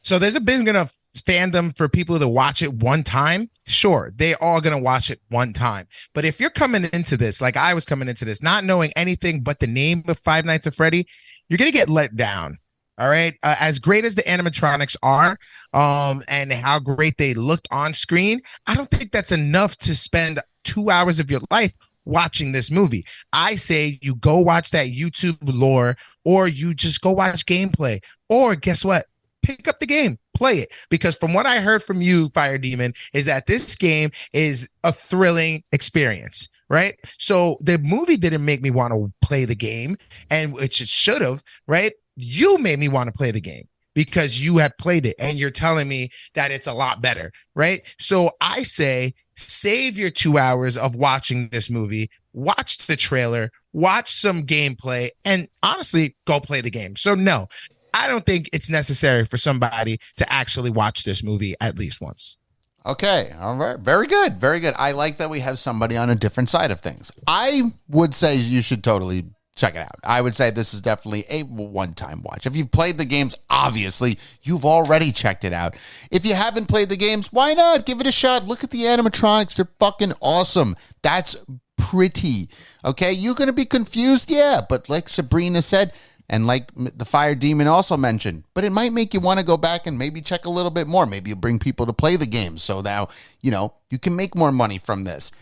So there's a big enough fandom for people to watch it one time. Sure, they are going to watch it one time. But if you're coming into this, like I was coming into this, not knowing anything but the name of Five Nights at Freddy, you're going to get let down. All right. As great as the animatronics are, and how great they looked on screen, I don't think that's enough to spend 2 hours of your life watching this movie. I say you go watch that YouTube lore, or you just go watch gameplay, or guess what? Pick up the game, play it. Because from what I heard from you, Fire Demon, is that this game is a thrilling experience, right? So the movie didn't make me want to play the game, and which it should have, right? You made me want to play the game because you have played it and you're telling me that it's a lot better, right? So I say save your 2 hours of watching this movie, watch the trailer, watch some gameplay, and honestly, go play the game. So no, I don't think it's necessary for somebody to actually watch this movie at least once. Okay. All right. Very good. Very good. I like that we have somebody on a different side of things. I would say you should totally check it out. I would say this is definitely a one-time watch. If you've played the games, obviously, you've already checked it out. If you haven't played the games, why not? Give it a shot. Look at the animatronics. They're fucking awesome. That's pretty. Okay? You're going to be confused? Yeah. But like Sabrina said, and like the Fire Demon also mentioned, but it might make you want to go back and maybe check a little bit more. Maybe you bring people to play the game. So now, you can make more money from this.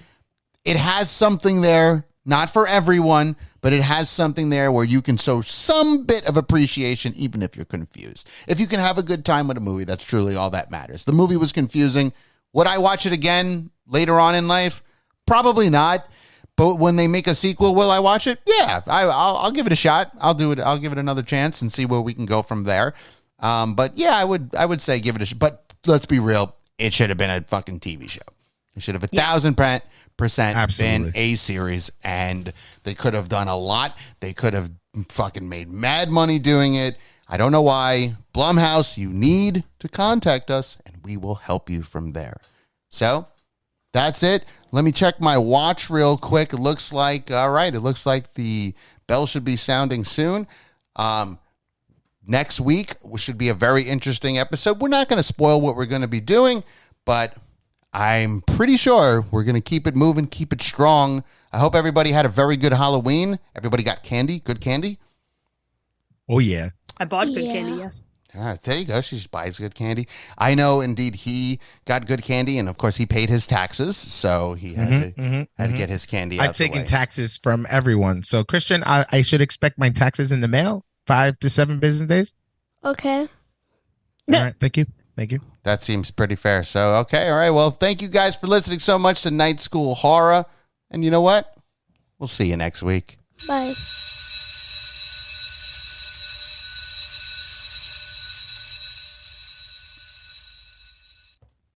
It has something there, not for everyone, but it has something there where you can show some bit of appreciation, even if you're confused. If you can have a good time with a movie, that's truly all that matters. The movie was confusing. Would I watch it again later on in life? Probably not. But when they make a sequel, will I watch it? Yeah, I'll give it a shot. I'll do it. I'll give it another chance and see where we can go from there. But yeah, I would say give it a shot. But let's be real. It should have been a fucking TV show. It should have 1,000% been a series, and they could have done a lot. They could have fucking made mad money doing it. I don't know why. Blumhouse, you need to contact us, and we will help you from there. So that's it. Let me check my watch real quick. It looks like, all right, it looks like the bell should be sounding soon. Next week should be a very interesting episode. We're not going to spoil what we're going to be doing, but I'm pretty sure we're going to keep it moving, keep it strong. I hope everybody had a very good Halloween. Everybody got candy, good candy. Oh, yeah. I bought good candy, yes. All right, there you go. She just buys good candy. I know, indeed, he got good candy, and of course, he paid his taxes, so he had to get his candy. I've taken taxes from everyone. So, Christian, I should expect my taxes in the mail 5 to 7 business days. Okay. All right, thank you. That seems pretty fair. So, okay, all right. Well, thank you guys for listening so much to Night School Horror, and you know what? We'll see you next week. Bye.